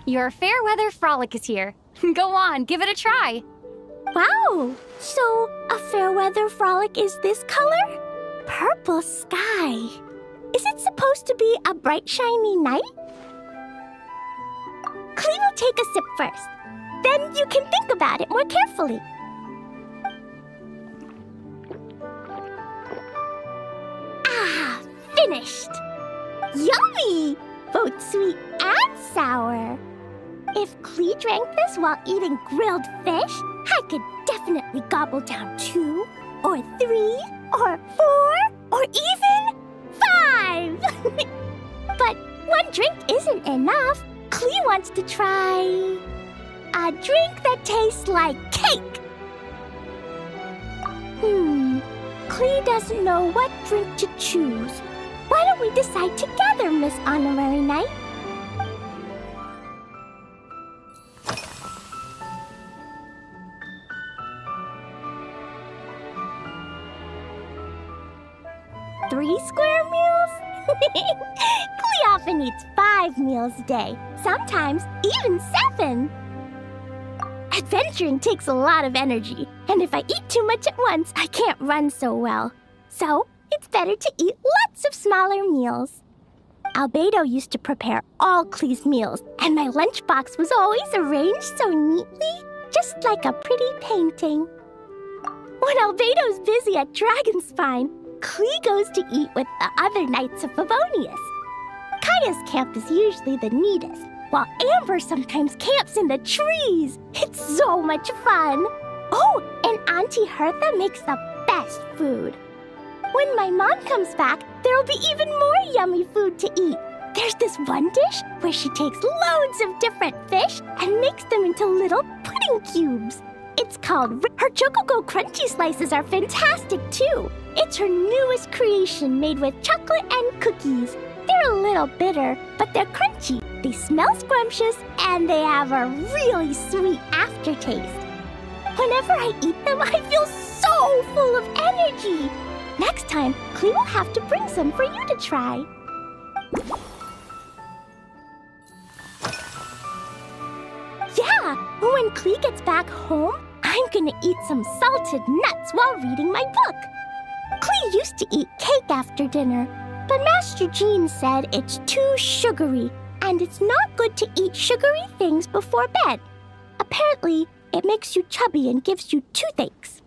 Your fair weather frolic is here. Go on, give it a try. Wow! So, a fair weather frolic is this color? Purple sky. Is it supposed to be a bright, shiny night? take a sip first. Then you can think about it more carefully. Ah, finished! Yummy! Both sweet and sour. If Klee drank this while eating grilled fish, I could definitely gobble down 2, or 3, or 4, or even 5! But one drink isn't enough. Klee wants to try a drink that tastes like cake. Klee doesn't know what drink to choose. Why don't we decide together, Miss Honorary Knight? Three square meals? Klee often eats 5 meals a day, sometimes even 7. Adventuring takes a lot of energy, and if I eat too much at once, I can't run so well. So, it's better to eat lots of smaller meals. Albedo used to prepare all Klee's meals, and my lunchbox was always arranged so neatly, just like a pretty painting. When Albedo's busy at Dragonspine, Klee goes to eat with the other Knights of Favonius. Kaya's camp is usually the neatest, while Amber sometimes camps in the trees. It's so much fun. Oh, and Auntie Hertha makes the best food. When my mom comes back, there'll be even more yummy food to eat. There's this one dish where she takes loads of different fish and makes them into little pudding cubes. It's called... Her Chocogo Crunchy Slices are fantastic, too. It's her newest creation made with chocolate and cookies. They're a little bitter, but they're crunchy. They smell scrumptious, and they have a really sweet aftertaste. Whenever I eat them, I feel so full of energy. Next time, Klee will have to bring some for you to try. Yeah, when Klee gets back home, I'm gonna eat some salted nuts while reading my book. Klee used to eat cake after dinner, but Master Jean said it's too sugary, and it's not good to eat sugary things before bed. Apparently, it makes you chubby and gives you toothaches.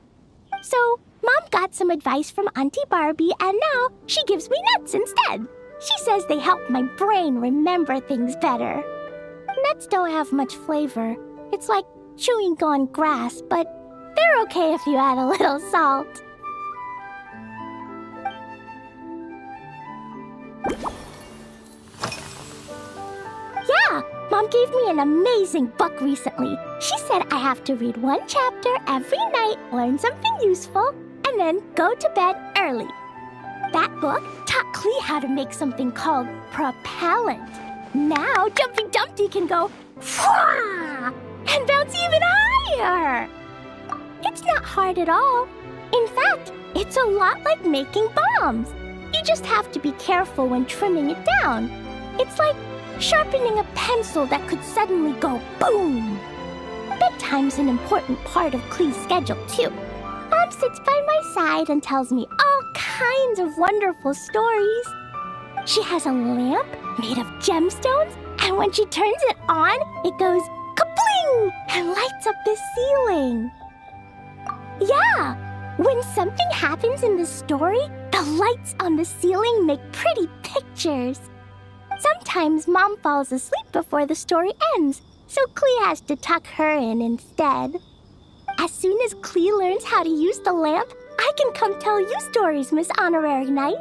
So, Mom got some advice from Auntie Barbie, and now she gives me nuts instead. She says they help my brain remember things better. Nuts don't have much flavor. It's like chewing on grass, but they're okay if you add a little salt. Yeah, Mom gave me an amazing book recently. She said I have to read 1 chapter every night, learn something useful, and then go to bed early. That book taught Klee how to make something called propellant. Now Jumpy Dumpty can go Fwah! And bounce even higher. It's not hard at all. In fact, it's a lot like making bombs. You just have to be careful when trimming it down. It's like sharpening a pencil that could suddenly go boom. Bedtime's an important part of Klee's schedule, too. Mom sits by my side and tells me all kinds of wonderful stories. She has a lamp made of gemstones, and when she turns it on, it goes kabling and lights up the ceiling. Yeah, when something happens in the story, the lights on the ceiling make pretty pictures. Sometimes Mom falls asleep before the story ends, so Klee has to tuck her in instead. As soon as Klee learns how to use the lamp, I can come tell you stories, Miss Honorary Knight.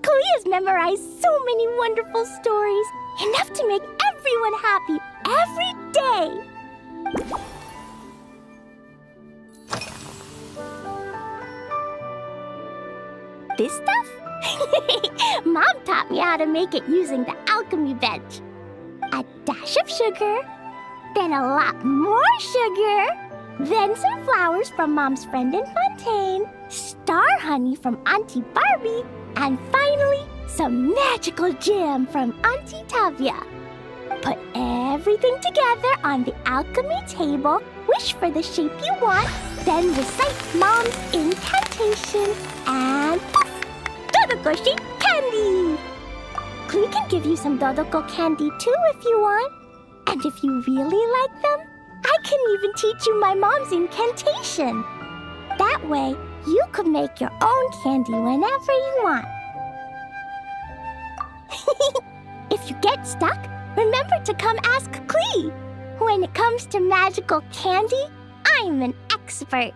Klee has memorized so many wonderful stories, enough to make everyone happy every day. This stuff? Mom taught me how to make it using the alchemy bench. A dash of sugar, then a lot more sugar, then some flowers from Mom's friend in Fontaine, star honey from Auntie Barbie, and finally, some magical jam from Auntie Tavia. Put everything together on the alchemy table, wish for the shape you want, then recite Mom's incantation, and poof! Todoroshi candy! Klee can give you some Dodoko candy too if you want. And if you really like them, I can even teach you my mom's incantation. That way, you could make your own candy whenever you want. If you get stuck, remember to come ask Klee. When it comes to magical candy, I'm an expert.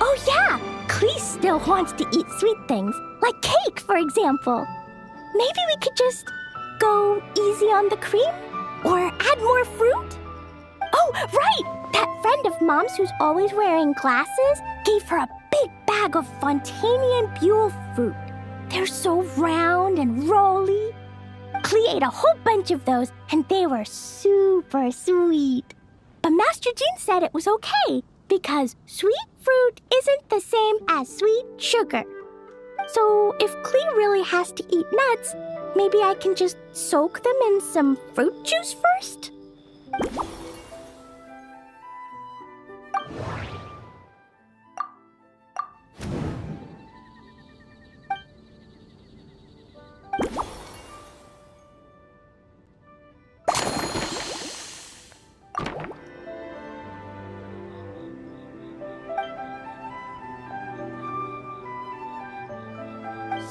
Oh yeah! Klee still wants to eat sweet things, like cake, for example. Maybe we could just go easy on the cream? Or add more fruit? Oh, right! That friend of Mom's who's always wearing glasses gave her a big bag of Fontanian Buell fruit. They're so round and rolly. Klee ate a whole bunch of those, and they were super sweet. But Master Jean said it was okay, because sweet fruit isn't the same as sweet sugar. So if Klee really has to eat nuts, maybe I can just soak them in some fruit juice first?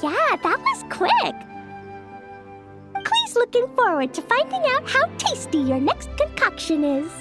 Yeah, that was quick. Klee's looking forward to finding out how tasty your next concoction is.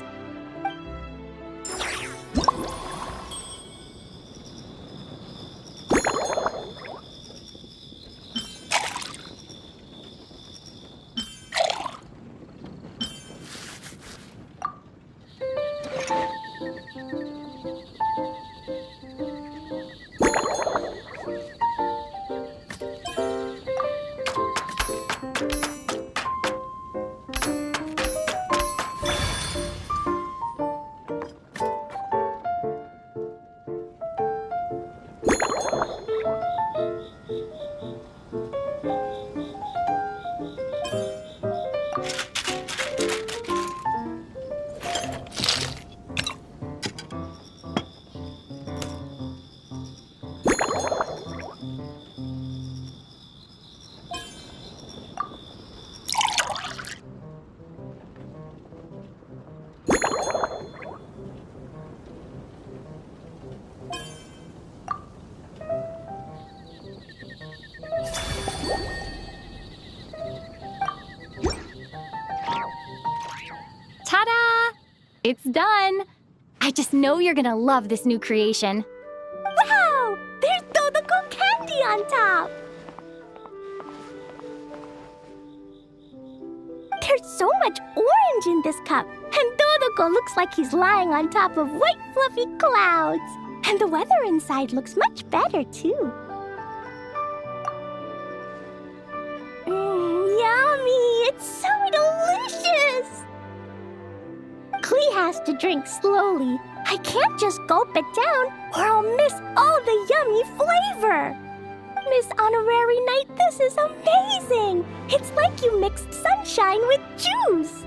Ta-da! It's done! I just know you're gonna love this new creation. Wow! There's Dodoko candy on top! There's so much orange in this cup, and Dodoko looks like he's lying on top of white fluffy clouds. And the weather inside looks much better, too. Yummy! It's so delicious! Klee has to drink slowly. I can't just gulp it down, or I'll miss all the yummy flavor. Miss Honorary Knight, this is amazing! It's like you mixed sunshine with juice.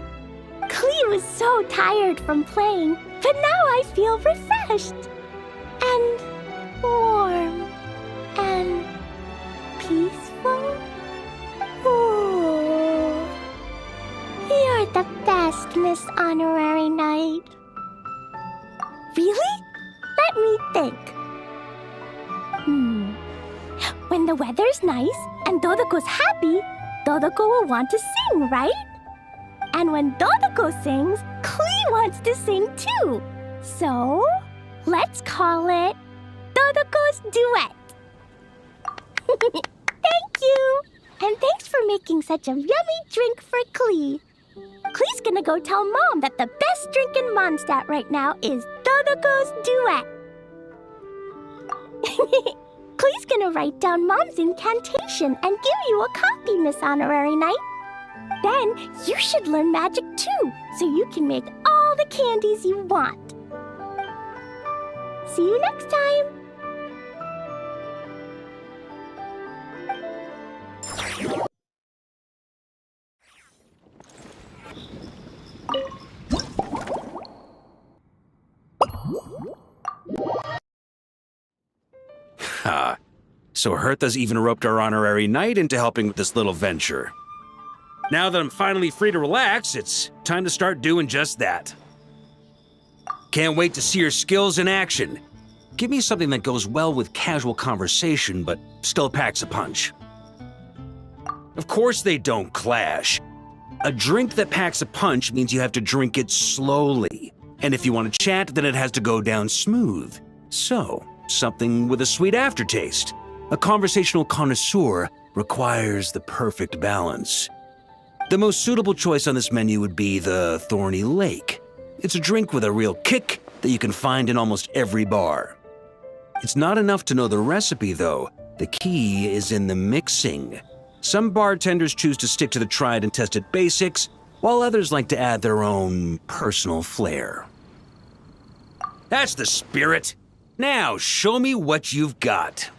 Klee was so tired from playing, but now I feel refreshed. And warm. And peaceful. Ooh. You're the best, Miss Honorary Knight. Really? Let me think. When the weather's nice And Dodoko's happy, Dodoko will want to sing, right? And when Dodoko sings, Klee wants to sing too. So, let's call it Dodoko's Duet. Thank you! And thanks for making such a yummy drink for Klee. Klee's gonna go tell Mom that the best drink in Mondstadt right now is Dodoko's Duet. Klee's gonna write down Mom's incantation and give you a copy, Miss Honorary Knight. Then you should learn magic too, so you can make all the candies you want. See you next time! Ha! So Hertha's even roped our honorary knight into helping with this little venture. Now that I'm finally free to relax, it's time to start doing just that. Can't wait to see your skills in action. Give me something that goes well with casual conversation, but still packs a punch. Of course they don't clash. A drink that packs a punch means you have to drink it slowly. And if you want to chat, then it has to go down smooth. So, something with a sweet aftertaste. A conversational connoisseur requires the perfect balance. The most suitable choice on this menu would be the Thorny Lake. It's a drink with a real kick that you can find in almost every bar. It's not enough to know the recipe, though. The key is in the mixing. Some bartenders choose to stick to the tried and tested basics, while others like to add their own personal flair. That's the spirit! Now, show me what you've got.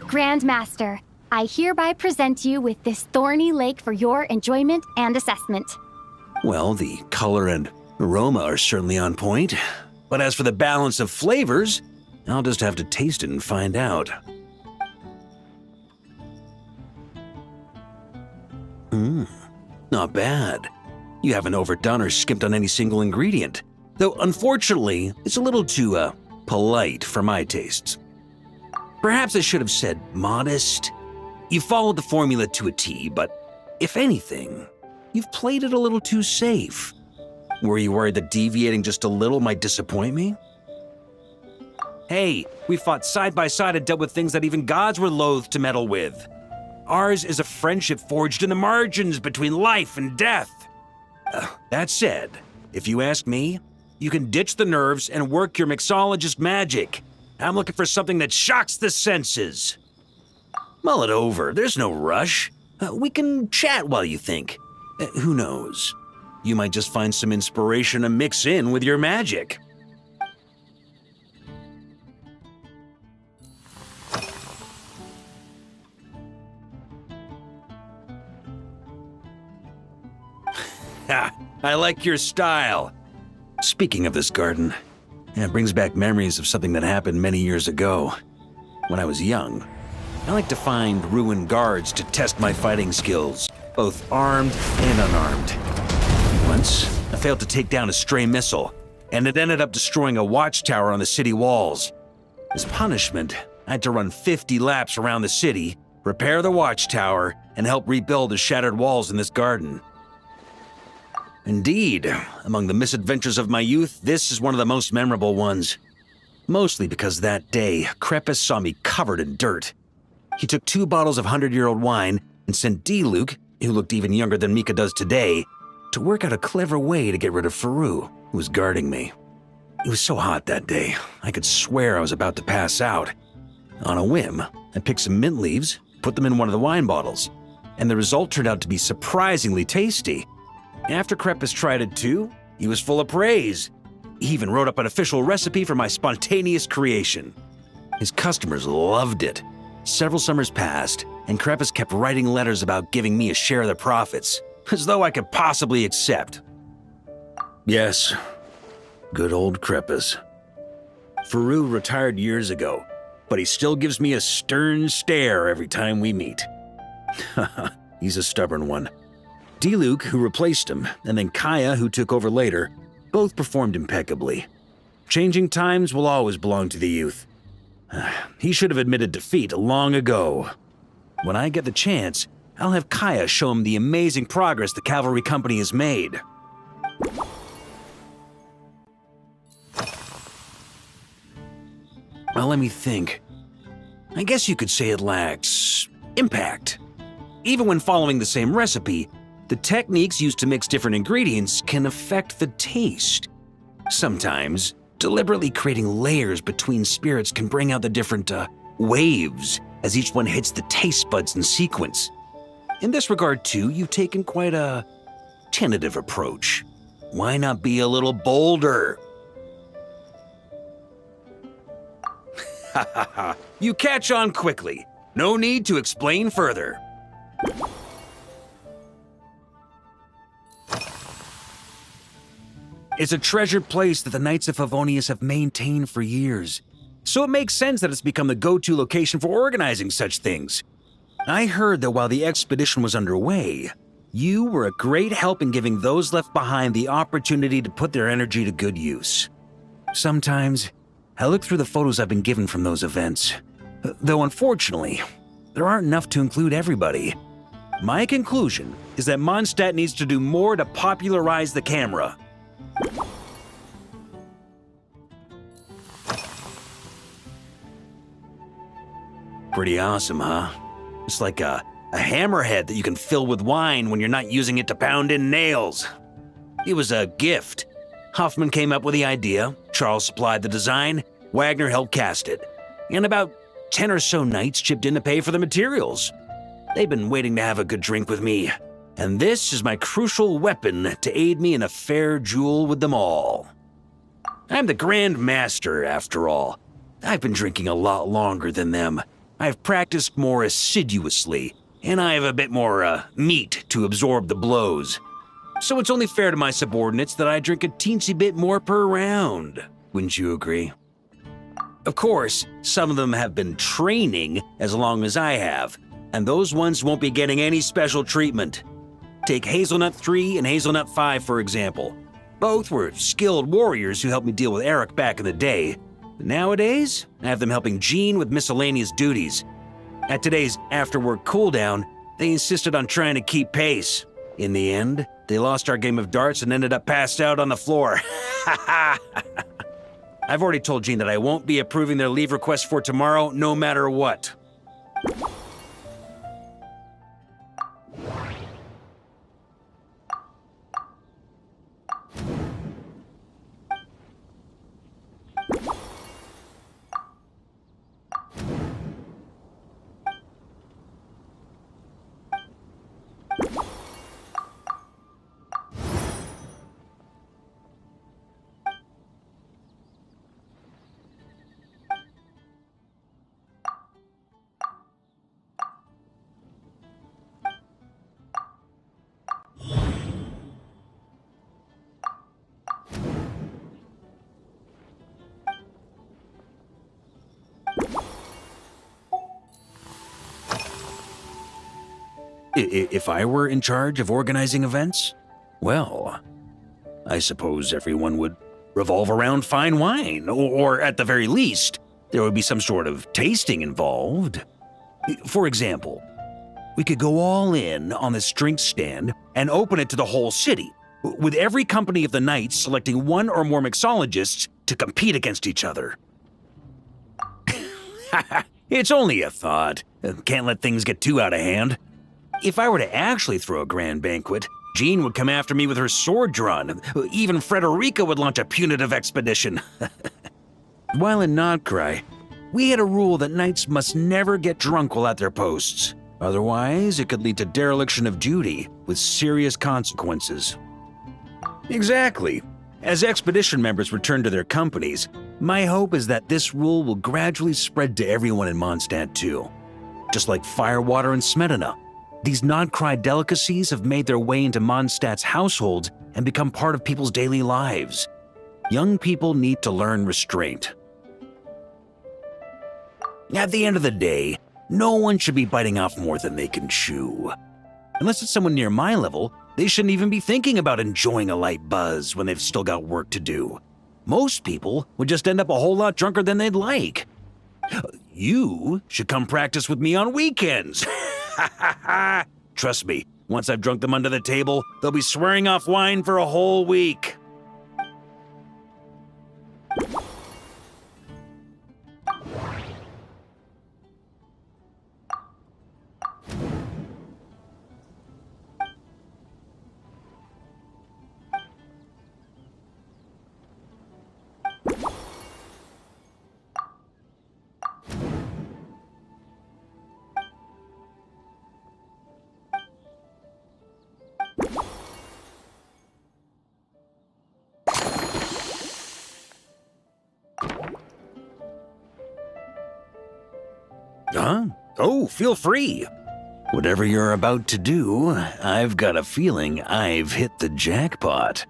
Grandmaster, I hereby present you with this Thorny Lake for your enjoyment and assessment. Well, the color and aroma are certainly on point. But as for the balance of flavors, I'll just have to taste it and find out. Not bad. You haven't overdone or skimped on any single ingredient. Though, unfortunately, it's a little too, polite for my tastes. Perhaps I should have said modest. You followed the formula to a T, but if anything, you've played it a little too safe. Were you worried that deviating just a little might disappoint me? Hey, we fought side by side and dealt with things that even gods were loath to meddle with. Ours is a friendship forged in the margins between life and death. That said, if you ask me, you can ditch the nerves and work your mixologist magic. I'm looking for something that shocks the senses. Mull it over, there's no rush. We can chat while you think. Who knows? You might just find some inspiration to mix in with your magic. Ha! I like your style. Speaking of this garden, it brings back memories of something that happened many years ago. When I was young, I like to find ruined guards to test my fighting skills, both armed and unarmed. Once, I failed to take down a stray missile, and it ended up destroying a watchtower on the city walls. As punishment, I had to run 50 laps around the city, repair the watchtower, and help rebuild the shattered walls in this garden. Indeed, among the misadventures of my youth, this is one of the most memorable ones. Mostly because that day, Crepus saw me covered in dirt. He took 2 bottles of 100-year-old wine and sent D-Luke, who looked even younger than Mika does today, to work out a clever way to get rid of Faru, who was guarding me. It was so hot that day, I could swear I was about to pass out. On a whim, I picked some mint leaves, put them in one of the wine bottles, and the result turned out to be surprisingly tasty. After Crepus tried it too, he was full of praise. He even wrote up an official recipe for my spontaneous creation. His customers loved it. Several summers passed, and Crepus kept writing letters about giving me a share of the profits, as though I could possibly accept. Yes, good old Crepus. Faru retired years ago, but he still gives me a stern stare every time we meet. He's a stubborn one. D-Luke, who replaced him, and then Kaya, who took over later, both performed impeccably. Changing times will always belong to the youth. He should have admitted defeat long ago. When I get the chance, I'll have Kaya show him the amazing progress the cavalry company has made. Well, let me think. I guess you could say it lacks impact. Even when following the same recipe, the techniques used to mix different ingredients can affect the taste. Sometimes, deliberately creating layers between spirits can bring out the different waves as each one hits the taste buds in sequence. In this regard, too, you've taken quite a tentative approach. Why not be a little bolder? Ha ha ha, you catch on quickly. No need to explain further. It's a treasured place that the Knights of Favonius have maintained for years, so it makes sense that it's become the go-to location for organizing such things. I heard that while the expedition was underway, you were a great help in giving those left behind the opportunity to put their energy to good use. Sometimes, I look through the photos I've been given from those events, though unfortunately, there aren't enough to include everybody. My conclusion is that Mondstadt needs to do more to popularize the camera. Pretty awesome, huh? It's like a hammerhead that you can fill with wine when you're not using it to pound in nails. It was a gift. Hoffman came up with the idea, Charles supplied the design, Wagner helped cast it, and about 10 or so knights chipped in to pay for the materials. They've been waiting to have a good drink with me, and this is my crucial weapon to aid me in a fair duel with them all. I'm the Grand Master, after all. I've been drinking a lot longer than them. I've practiced more assiduously, and I have a bit more meat to absorb the blows. So it's only fair to my subordinates that I drink a teensy bit more per round. Wouldn't you agree? Of course, some of them have been training as long as I have, and those ones won't be getting any special treatment. Take Hazelnut 3 and Hazelnut 5, for example. Both were skilled warriors who helped me deal with Eric back in the day. But nowadays, I have them helping Jean with miscellaneous duties. At today's after-work cooldown, they insisted on trying to keep pace. In the end, they lost our game of darts and ended up passed out on the floor. I've already told Jean that I won't be approving their leave request for tomorrow, no matter what. If I were in charge of organizing events, well, I suppose everyone would revolve around fine wine, or at the very least, there would be some sort of tasting involved. For example, we could go all in on this drink stand and open it to the whole city, with every company of the night selecting one or more mixologists to compete against each other. It's only a thought. Can't let things get too out of hand. If I were to actually throw a grand banquet, Jean would come after me with her sword drawn. Even Frederica would launch a punitive expedition. While in Nodcry, we had a rule that knights must never get drunk while at their posts. Otherwise, it could lead to dereliction of duty with serious consequences. Exactly. As expedition members return to their companies, my hope is that this rule will gradually spread to everyone in Mondstadt too. Just like firewater and Smedina, these Nodcry delicacies have made their way into Mondstadt's households and become part of people's daily lives. Young people need to learn restraint. At the end of the day, no one should be biting off more than they can chew. Unless it's someone near my level, they shouldn't even be thinking about enjoying a light buzz when they've still got work to do. Most people would just end up a whole lot drunker than they'd like. You should come practice with me on weekends. Trust me, once I've drunk them under the table, they'll be swearing off wine for a whole week. Huh? Oh, feel free. Whatever you're about to do, I've got a feeling I've hit the jackpot.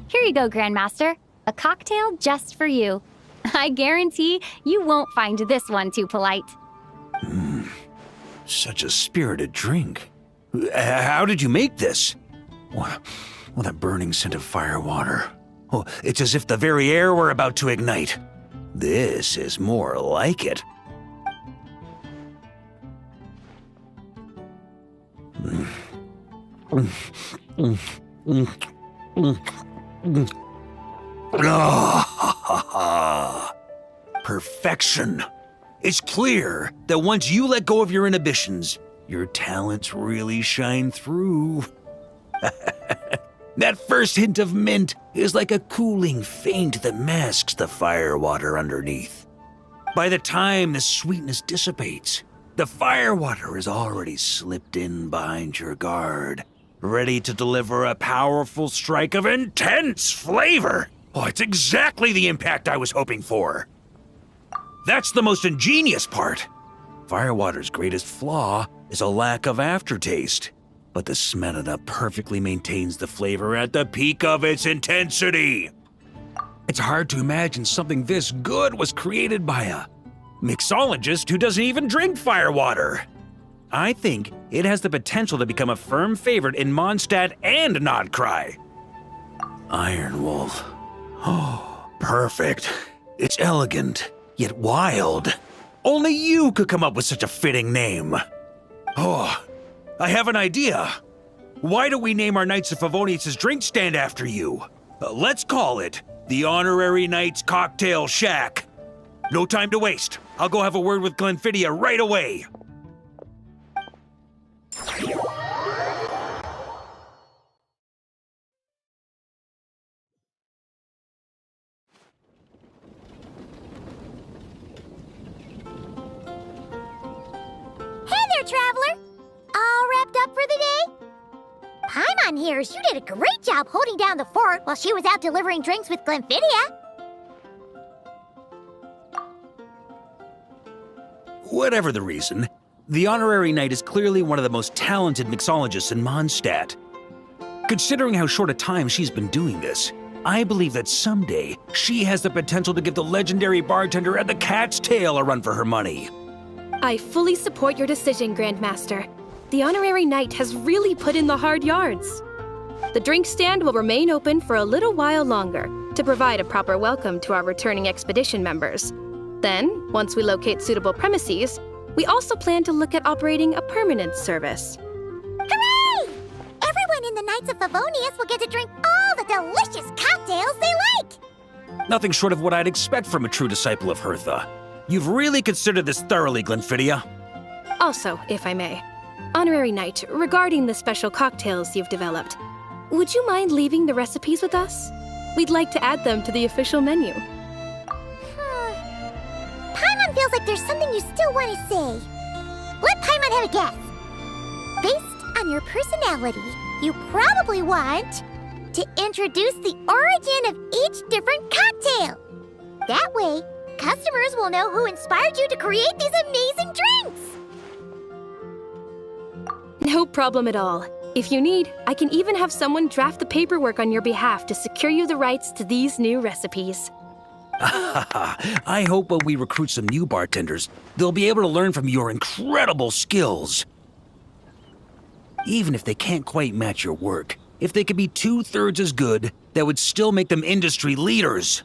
Here you go, Grandmaster. A cocktail just for you. I guarantee you won't find this one too polite. Such a spirited drink. How did you make this? What a burning scent of firewater. Oh, it's as if the very air were about to ignite. This is more like it. Perfection. It's clear that once you let go of your inhibitions, your talents really shine through. That first hint of mint is like a cooling feint that masks the firewater underneath. By the time the sweetness dissipates, the firewater is already slipped in behind your guard, ready to deliver a powerful strike of intense flavor. Oh, it's exactly the impact I was hoping for. That's the most ingenious part. Firewater's greatest flaw is a lack of aftertaste, but the Smedina perfectly maintains the flavor at the peak of its intensity. It's hard to imagine something this good was created by a mixologist who doesn't even drink firewater. I think it has the potential to become a firm favorite in Mondstadt and Nodcry. Iron Wolf. Oh, perfect. It's elegant, yet wild. Only you could come up with such a fitting name. Oh, I have an idea. Why don't we name our Knights of Favonius' drink stand after you? Let's call it the Honorary Knights Cocktail Shack. No time to waste. I'll go have a word with Glenfidia right away. Hey there, traveler! All wrapped up for the day? Paimon hears you did a great job holding down the fort while she was out delivering drinks with Glenfidia. Whatever the reason, the Honorary Knight is clearly one of the most talented mixologists in Mondstadt. Considering how short a time she's been doing this, I believe that someday she has the potential to give the legendary bartender at the Cat's Tail a run for her money. I fully support your decision, Grandmaster. The Honorary Knight has really put in the hard yards. The drink stand will remain open for a little while longer to provide a proper welcome to our returning expedition members. Then, once we locate suitable premises, we also plan to look at operating a permanent service. Hooray! Everyone in the Knights of Favonius will get to drink all the delicious cocktails they like! Nothing short of what I'd expect from a true disciple of Hertha. You've really considered this thoroughly, Glenfidia. Also, if I may, Honorary Knight, regarding the special cocktails you've developed, would you mind leaving the recipes with us? We'd like to add them to the official menu. Paimon feels like there's something you still want to say. Let Paimon have a guess. Based on your personality, you probably want to introduce the origin of each different cocktail. That way, customers will know who inspired you to create these amazing drinks. No problem at all. If you need, I can even have someone draft the paperwork on your behalf to secure you the rights to these new recipes. I hope when we recruit some new bartenders, they'll be able to learn from your incredible skills. Even if they can't quite match your work, if they could be 2/3 as good, that would still make them industry leaders.